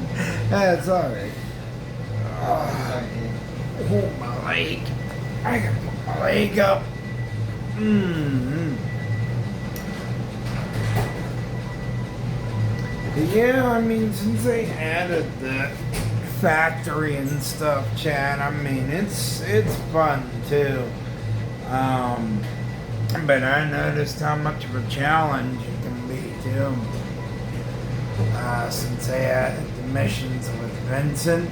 That's alright. Sorry, dude. Hold my leg. I can put my leg up. Mm-hmm. Yeah, I mean, since they added that factory and stuff, Chad. I mean, it's fun too. But I noticed how much of a challenge it can be too. Since they had the missions with Vincent,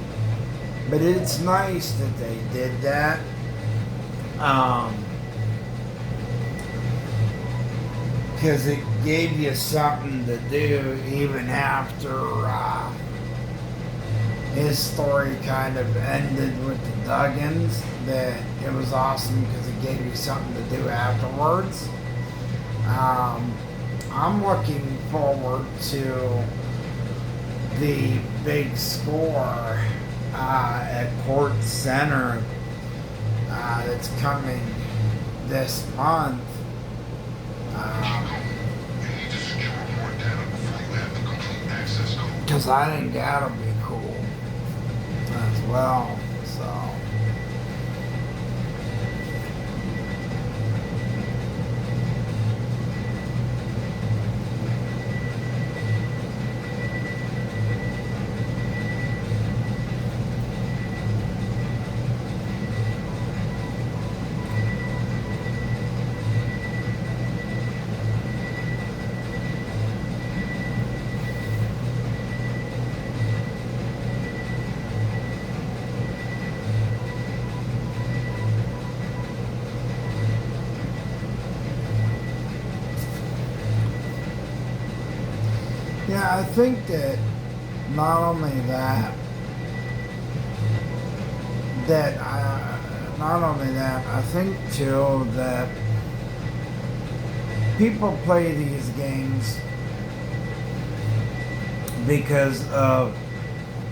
but it's nice that they did that. Because it gave you something to do even after his story kind of ended with the Duggins. That it was awesome because it gave you something to do afterwards. I'm looking forward to the big score at Court Center that's coming this month. Because I think that'll be cool as well. So. Yeah, I think that not only that, I think too that people play these games because of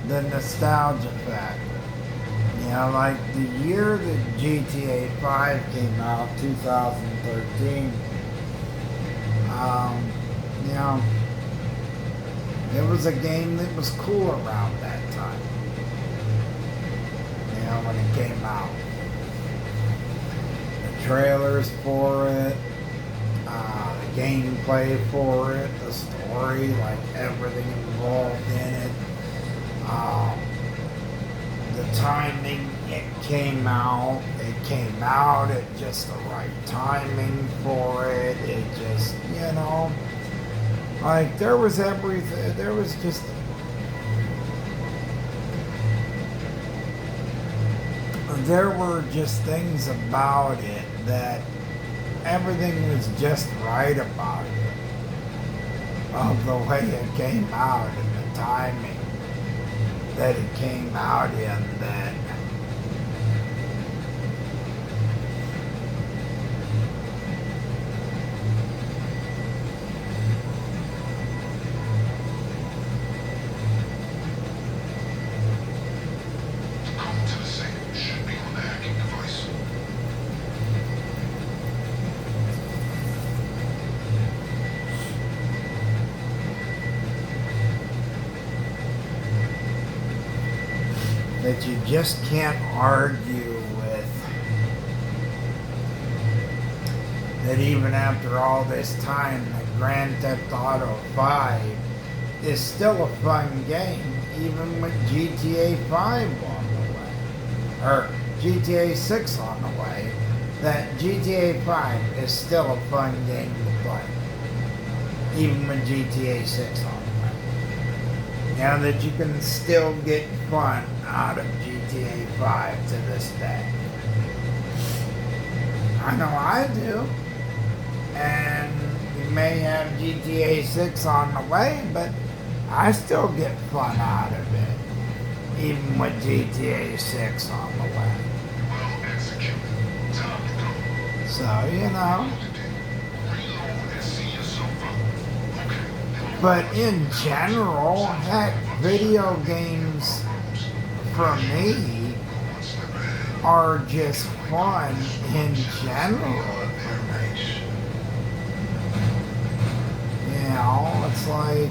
the nostalgia factor. You know, like the year that GTA 5 came out, 2013, you know, it was a game that was cool around that time. You know, when it came out. The trailers for it, the gameplay for it, the story, like everything involved in it. The timing it came out at just the right timing for it. It just, you know, like there was everything, there were just things about it that everything was just right about it. Of the way it came out and the timing that it came out in, that that you just can't argue with. That even after all this time, that Grand Theft Auto 5 is still a fun game, even with GTA 5 on the way, or GTA 6 on the way. That GTA 5 is still a fun game to play, even with GTA 6 on the way. Now that you can still get fun out of GTA 5 to this day. I know I do. And you may have GTA 6 on the way, but I still get fun out of it, even with GTA 6 on the way. So, you know. But in general, heck, video games for me are just fun in general for me. You know, it's like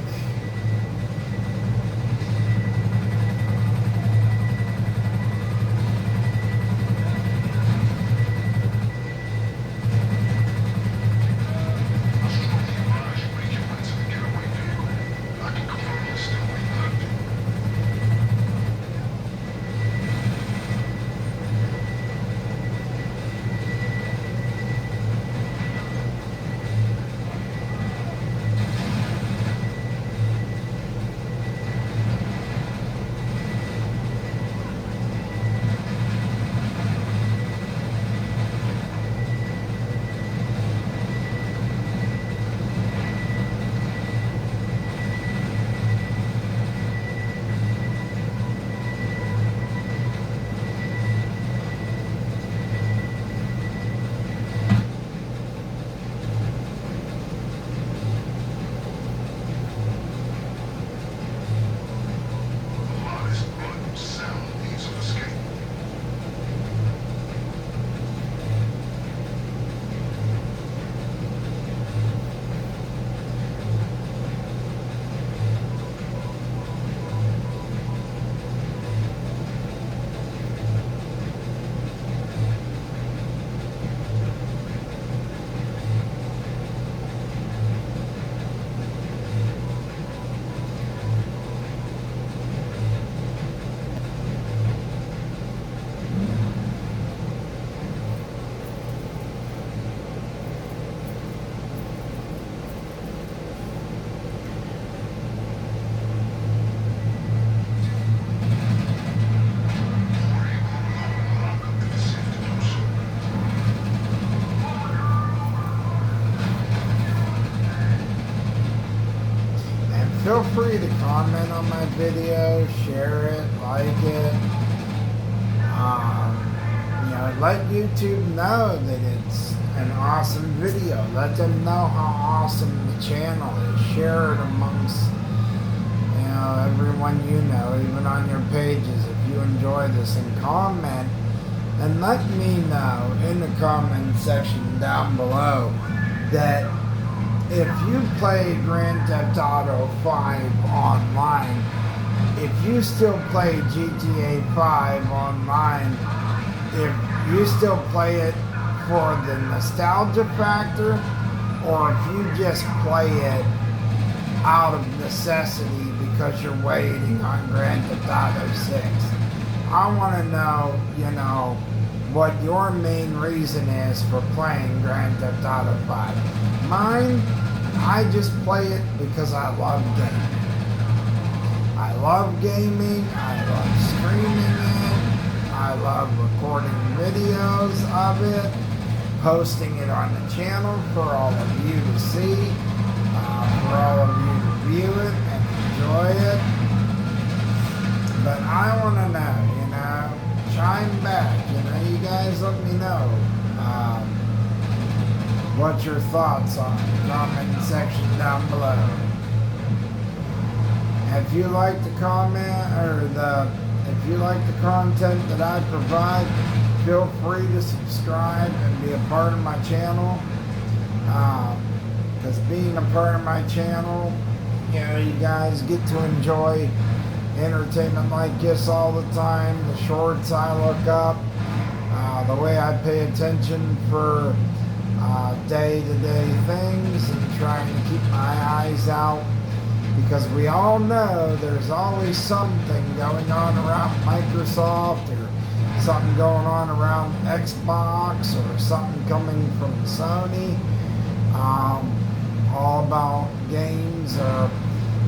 feel free to comment on my video, share it, like it. Let YouTube know that it's an awesome video. Let them know how awesome the channel is. Share it amongst everyone you know, even on your pages if you enjoy this, and comment and let me know in the comment section down below that if you play Grand Theft Auto 5 online, if you still play GTA 5 online, if you still play it for the nostalgia factor, or if you just play it out of necessity because you're waiting on Grand Theft Auto 6. I want to know, what your main reason is for playing Grand Theft Auto 5. Mine, I just play it because I love gaming. I love gaming, I love streaming it, I love recording videos of it, posting it on the channel for all of you to see, for all of you to view it and enjoy it. But I want to know, chime back, you guys let me know what your thoughts are in the comment section down below. If you like the if you like the content that I provide, feel free to subscribe and be a part of my channel. Because being a part of my channel, you guys get to enjoy entertainment like this all the time. The shorts I look up, the way I pay attention for day-to-day things, and trying to keep my eyes out, because we all know there's always something going on around Microsoft, or something going on around Xbox, or something coming from Sony, all about games, or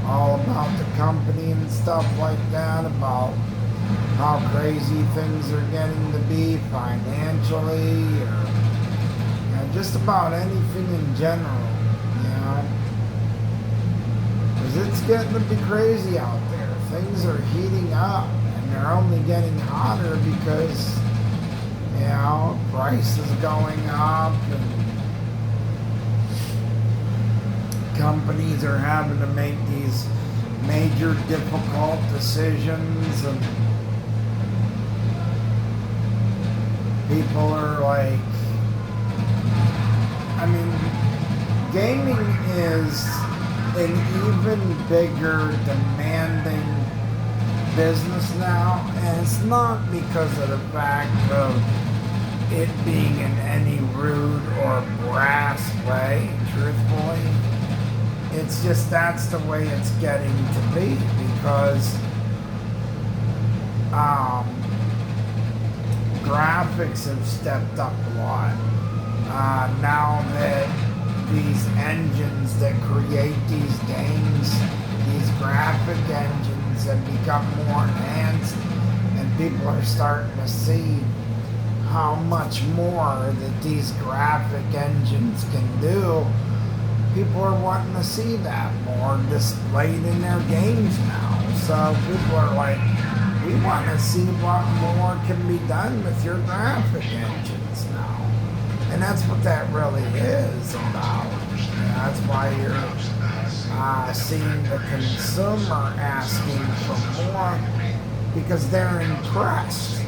all about the company and stuff like that, about how crazy things are getting to be financially, or just about anything in general, because it's getting to be crazy out there. Things are heating up, and they're only getting hotter because prices going up, and companies are having to make these major difficult decisions, and people are like, gaming is an even bigger demanding business now, and it's not because of the fact of it being in any rude or brass way, truthfully. It's just that's the way it's getting to be, because graphics have stepped up a lot. Now that these engines that create these games, these graphic engines have become more enhanced, and people are starting to see how much more that these graphic engines can do. People are wanting to see that more displayed in their games now. So people are like, we want to see what more can be done with your graphic engines now. And that's what that really is about. That's why you're seeing the consumer asking for more, because they're impressed.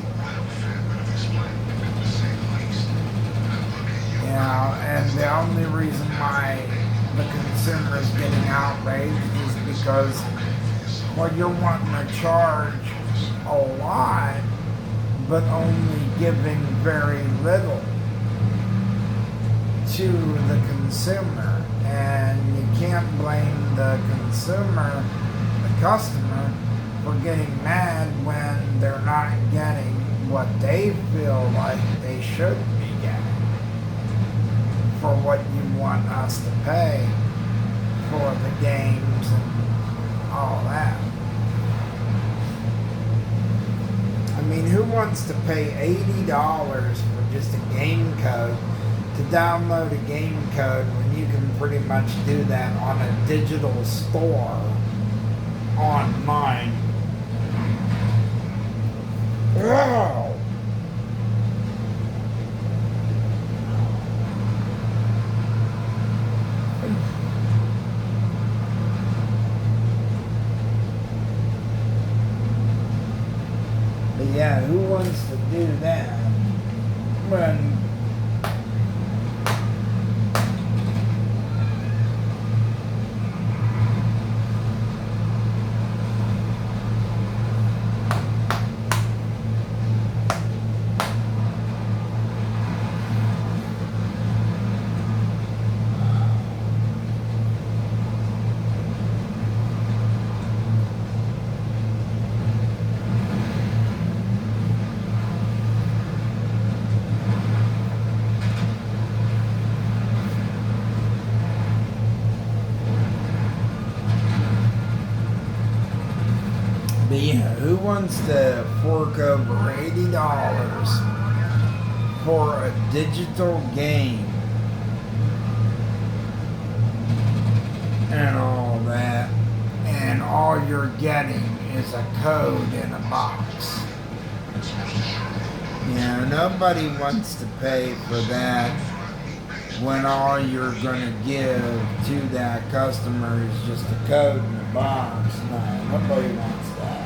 And the only reason why the consumer is getting outraged is because, you're wanting to charge a lot, but only giving very little to the consumer. And you can't blame the consumer, the customer, for getting mad when they're not getting what they feel like they should be getting for what you want us to pay for the games and all that. Who wants to pay $80 for just a game code to download a game code when you can pretty much do that on a digital store on mine. Wow. But yeah, who wants to do that when But yeah, who wants to fork over $80 for a digital game and all that, and all you're getting is a code in a box? Yeah, nobody wants to pay for that when all you're gonna give to that customer is just a code in a box. No, nobody wants that.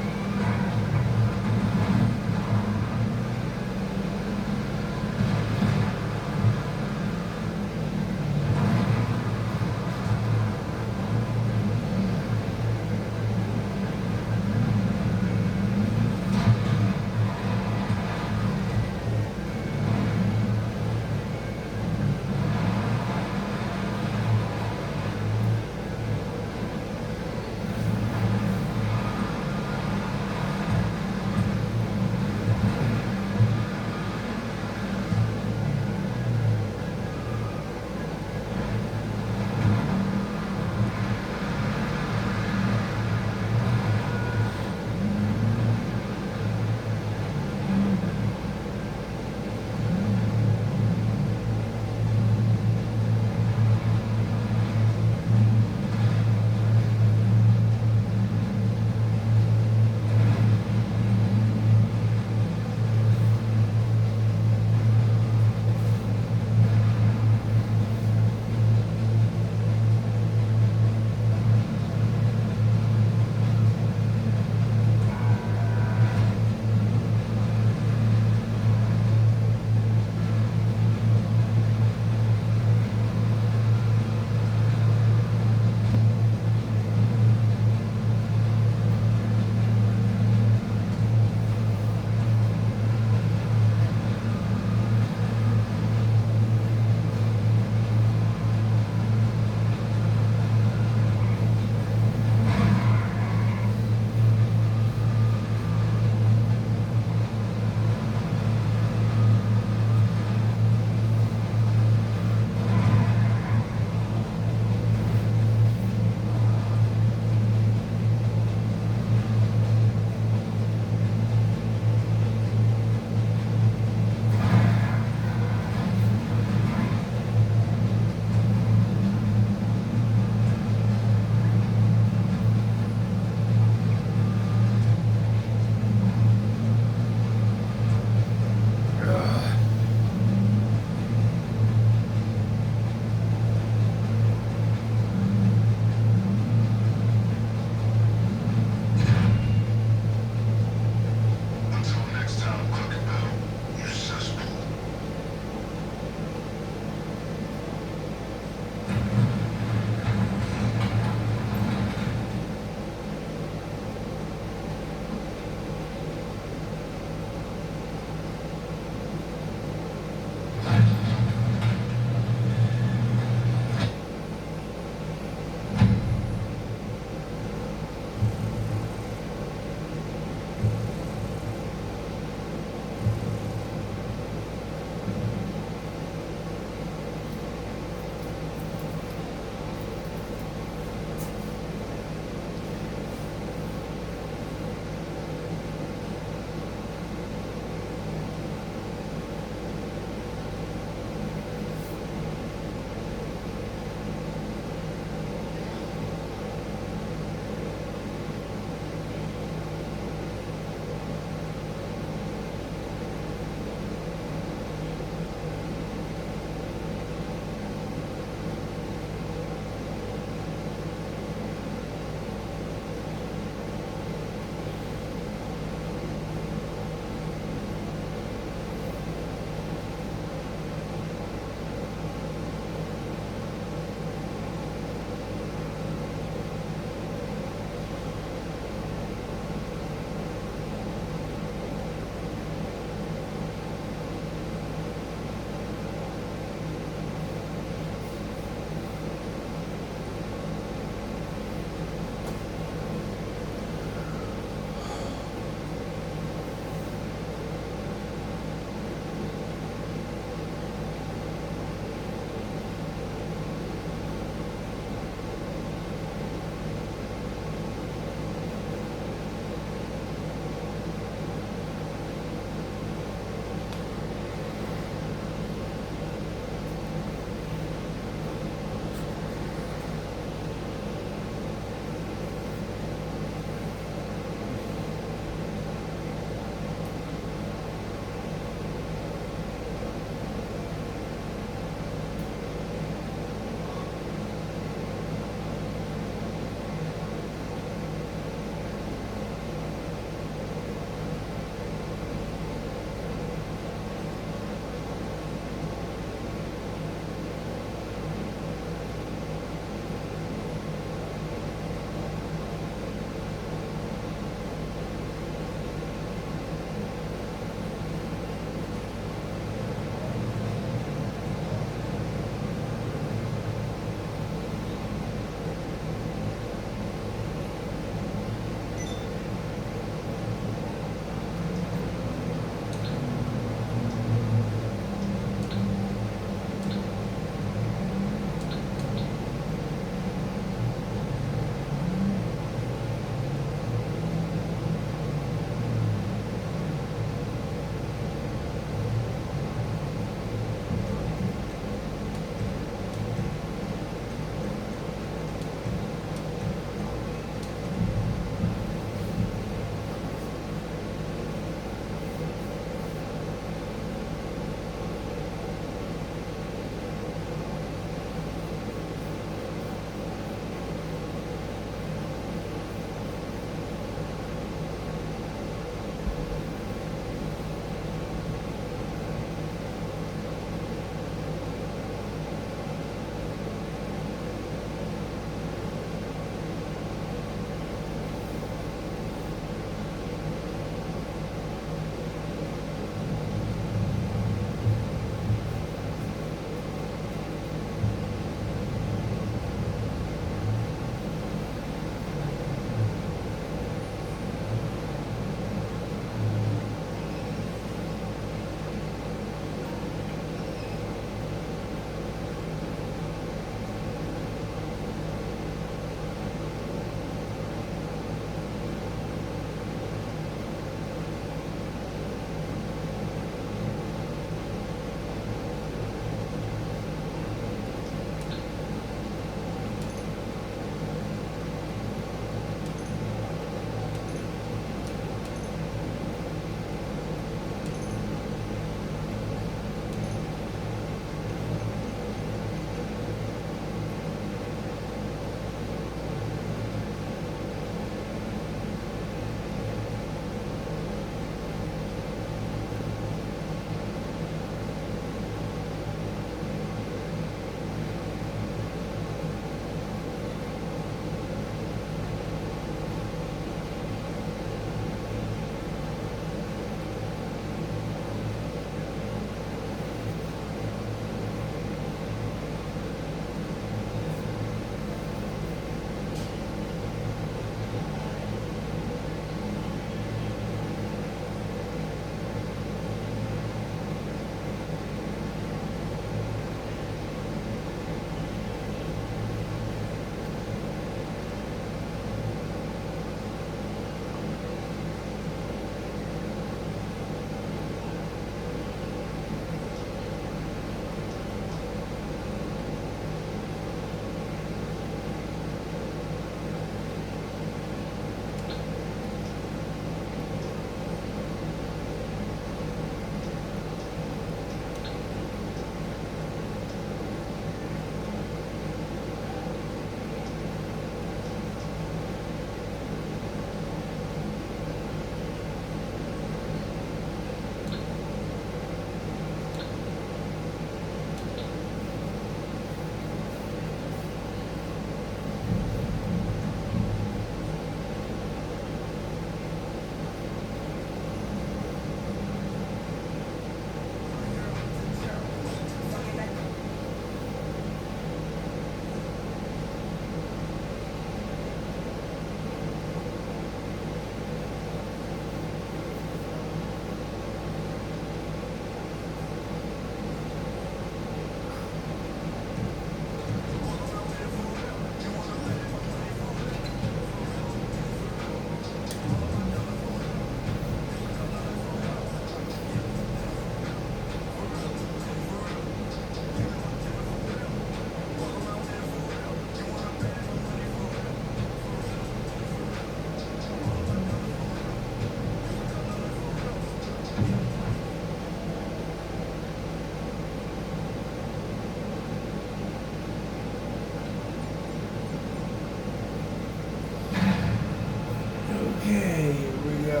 Okay, here we go.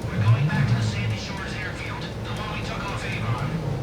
We're going back to the Sandy Shores airfield, the one we took off Avon.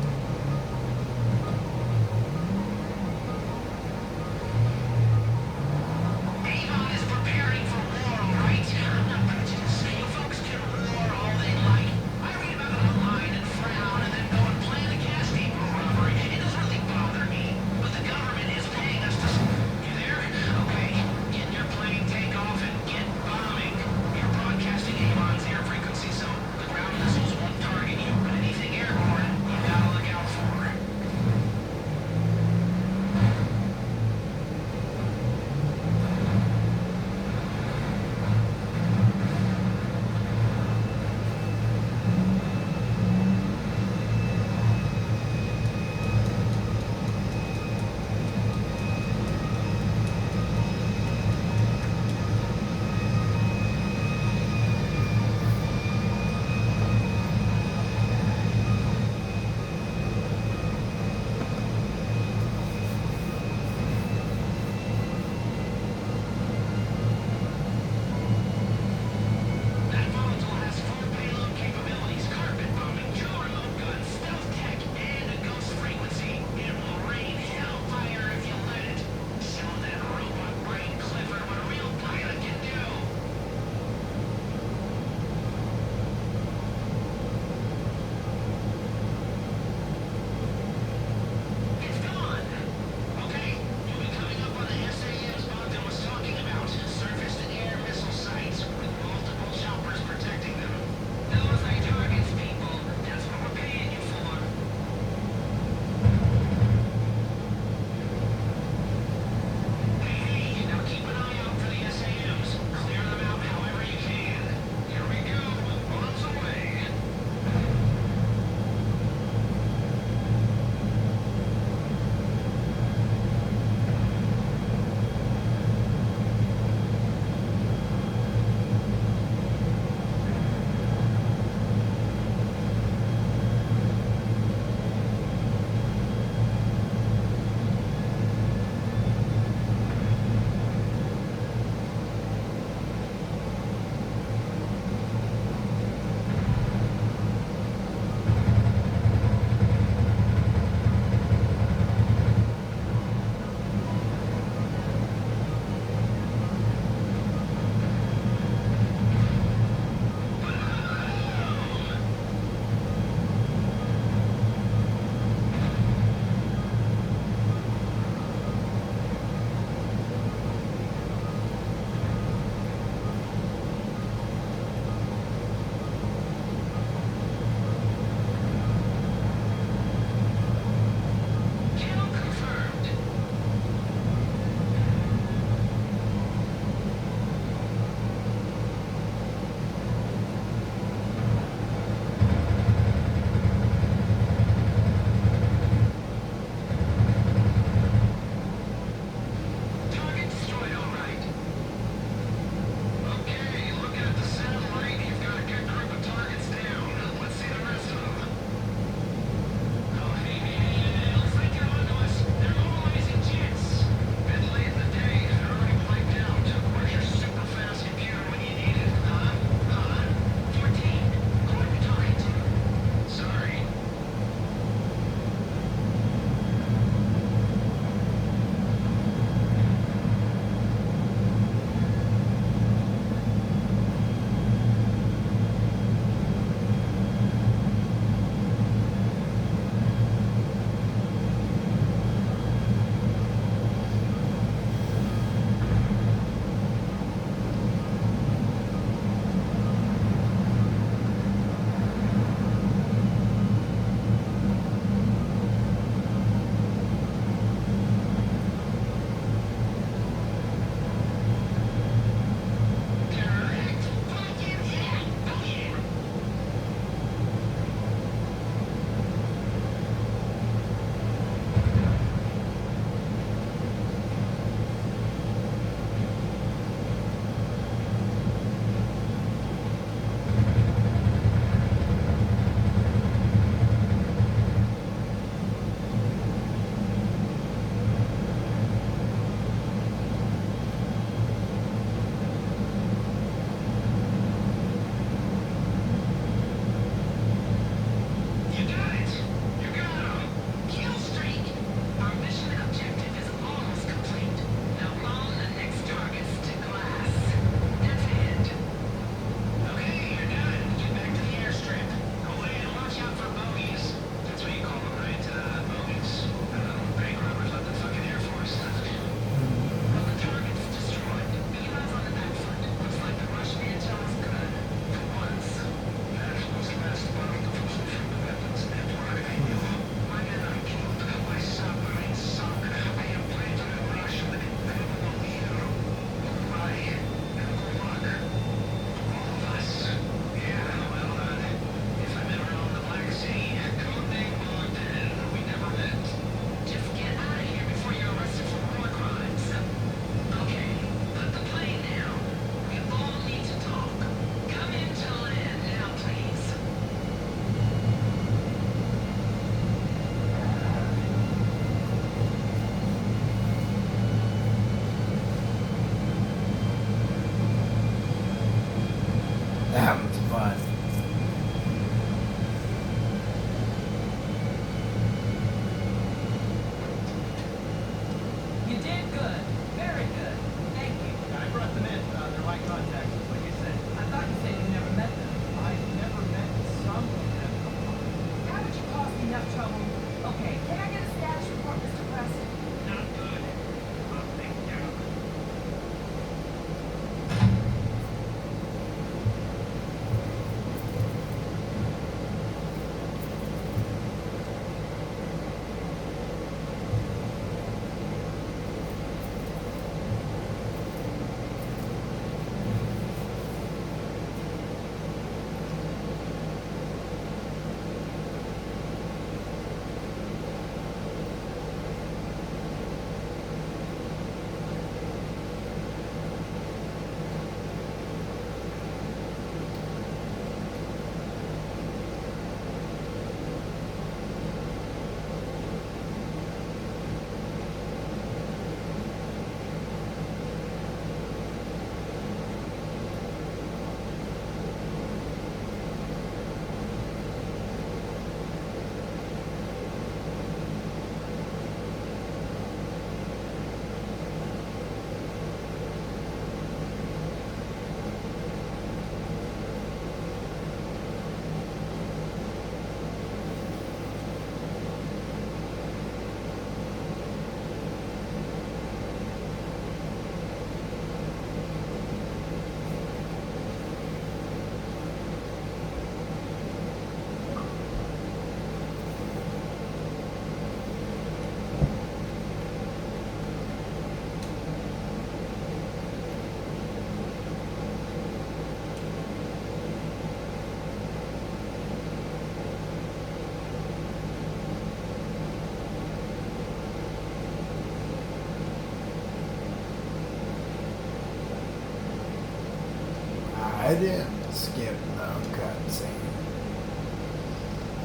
I didn't skip no cutscene.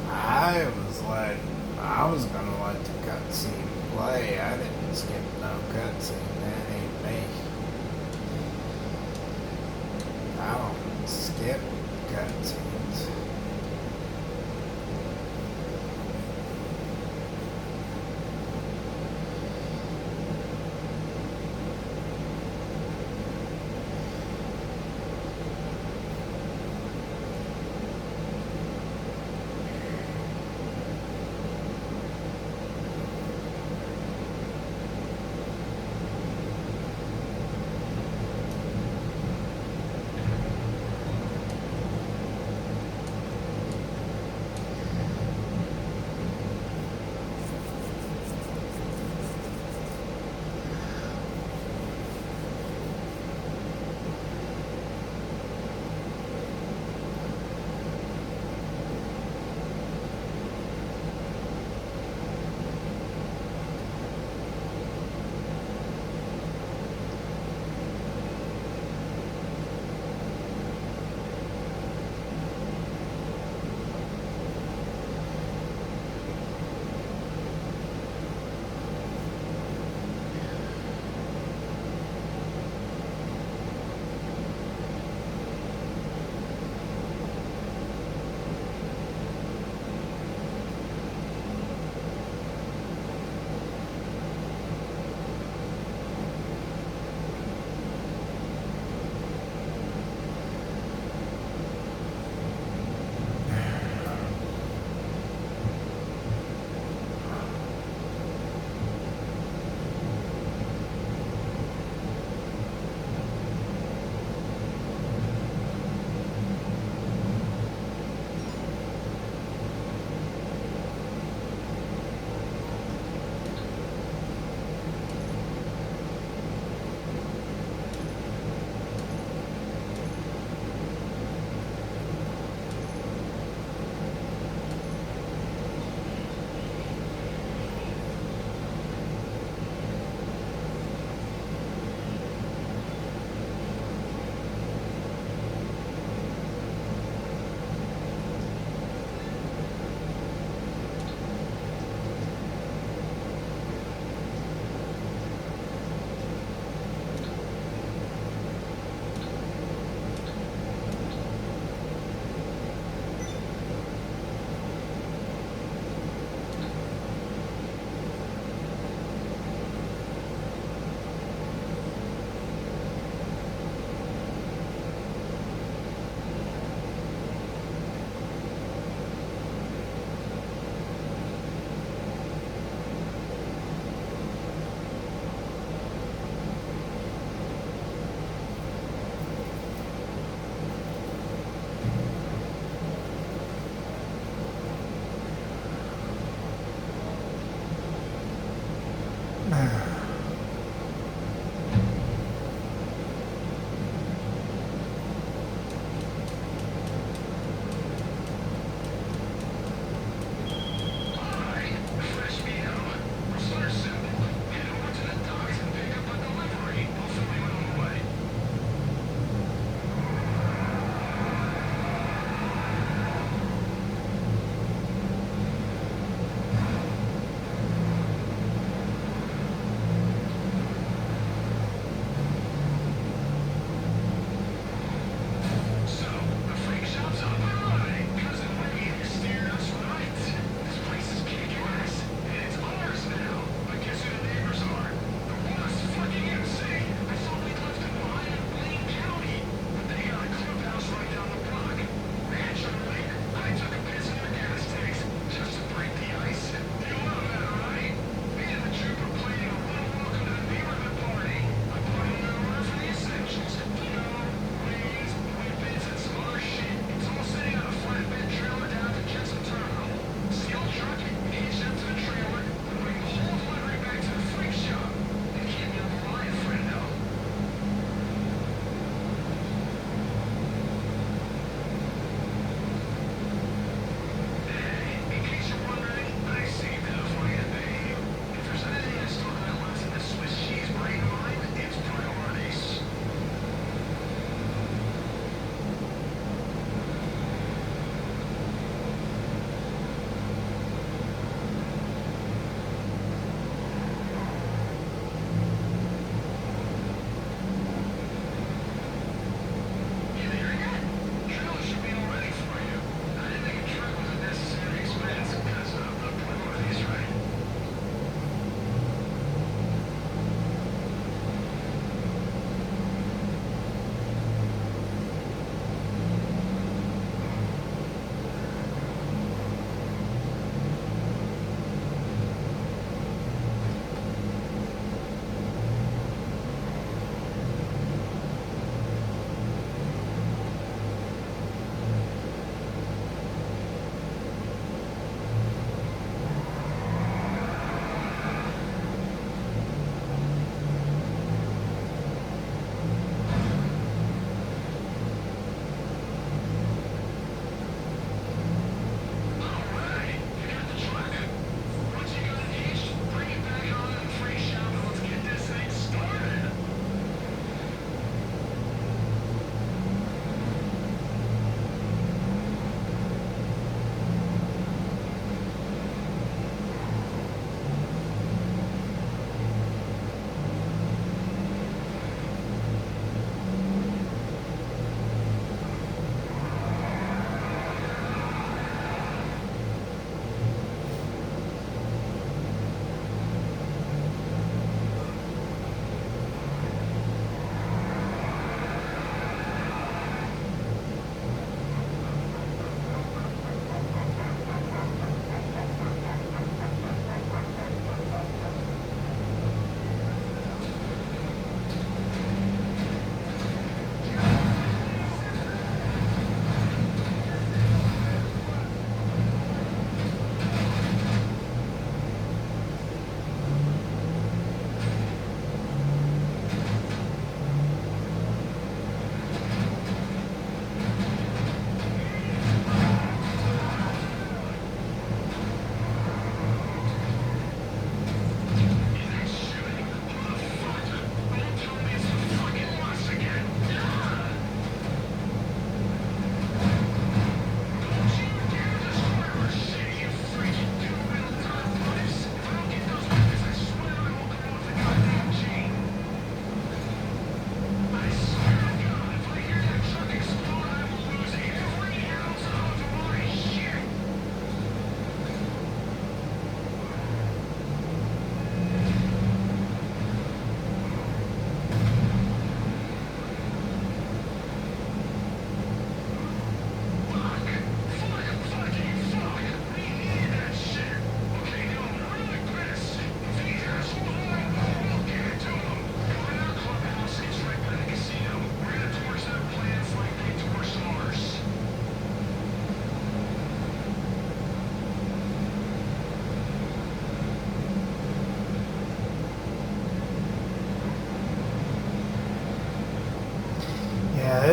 I was gonna let the cutscene play. I didn't skip no cutscene. That ain't me. I don't skip cutscenes.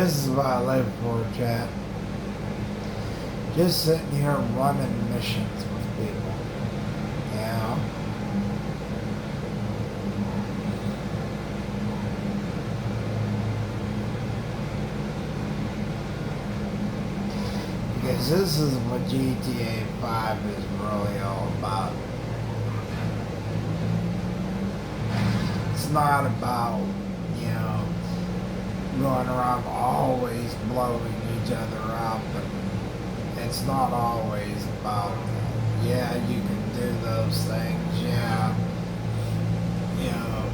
This is what I live for, chat. Just sitting here running missions with people. Yeah. Because this is what GTA 5 is really all about. It's not about, you know, going around always blowing each other up, but it's not always about that. Yeah, you can do those things, yeah. You know,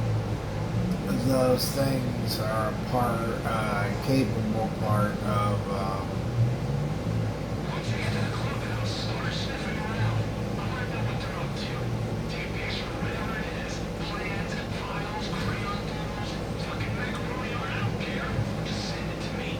those things are a part, capable part of, Once you get to the clubhouse, start sniffing around. I want to know what they're up to. Take pictures of whatever it is. Plans, files, crayon doodles, fucking macaroni art, I don't care. Just send it to me.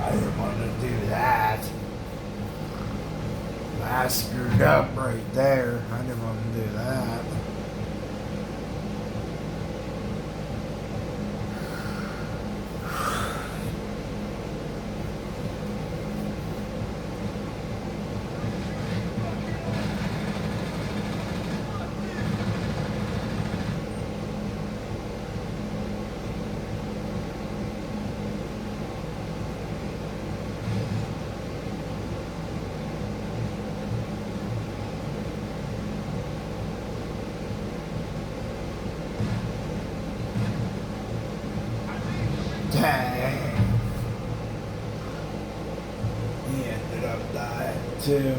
I didn't want to do that. I screwed up right there. I didn't want to do that. Dang. He ended up dying too.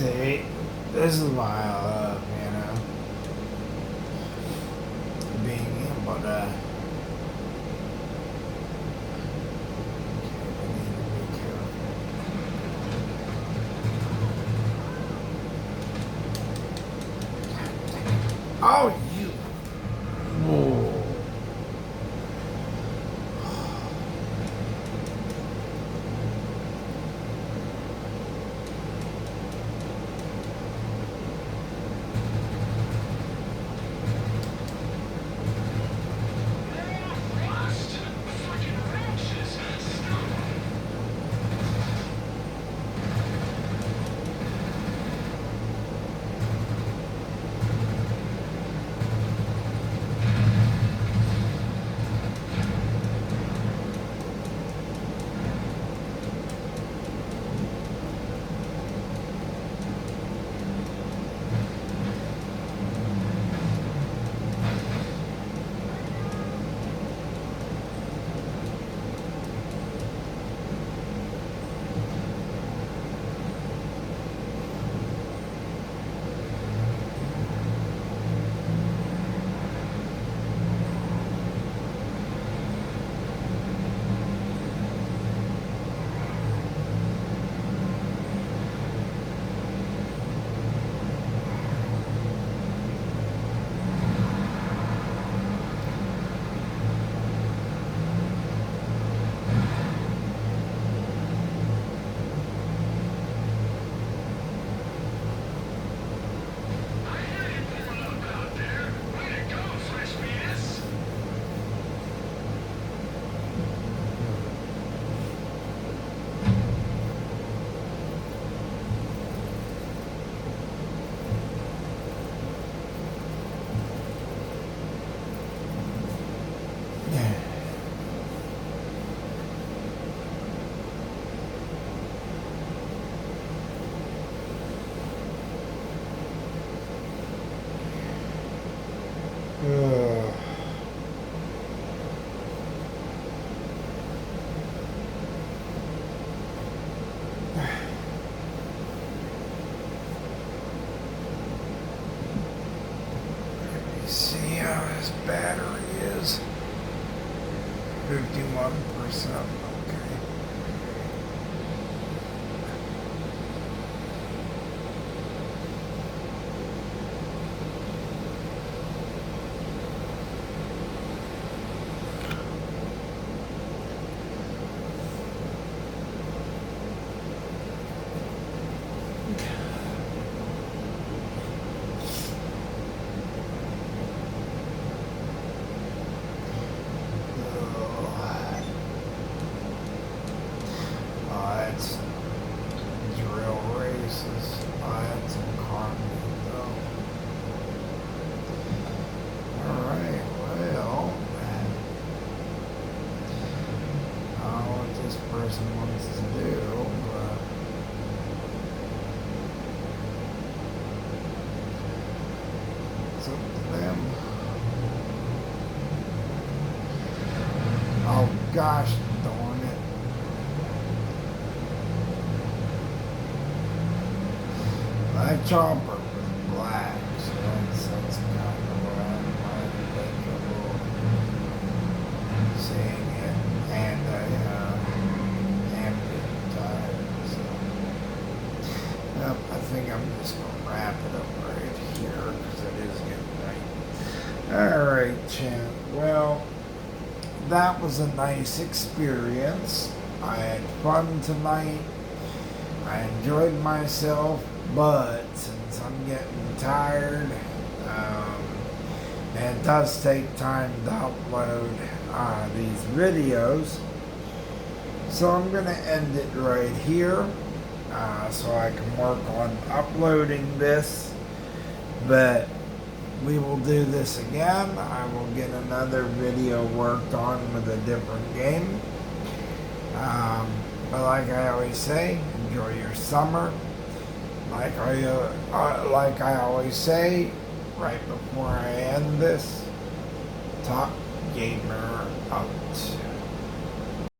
See, this is why I love, being able to. Okay, we need to be careful. Oh, you. Whoa. Rust! Fucking roaches! Stop! I hear you pulling up out there. Way to go, Fresh Venus! Ugh. Let me see how his battery is. 51%. Okay. It's real racist. I had some carne though. Alright, well. I don't know what this person wants to do, but it's up to them. Oh gosh darn it. That chopper was black, so that's kind of what I might think of seeing it, and ambient tire. So, yep, I think I'm just gonna wrap it up right here because it is getting late. All right, champ. Well, that was a nice experience. I had fun tonight. I enjoyed myself, but since I'm getting tired, and it does take time to upload these videos, so I'm going to end it right here so I can work on uploading this. But we will do this again. I will get another video worked on with a different game. But like I always say, enjoy your summer. Like I always say, right before I end this, Top Gamer out.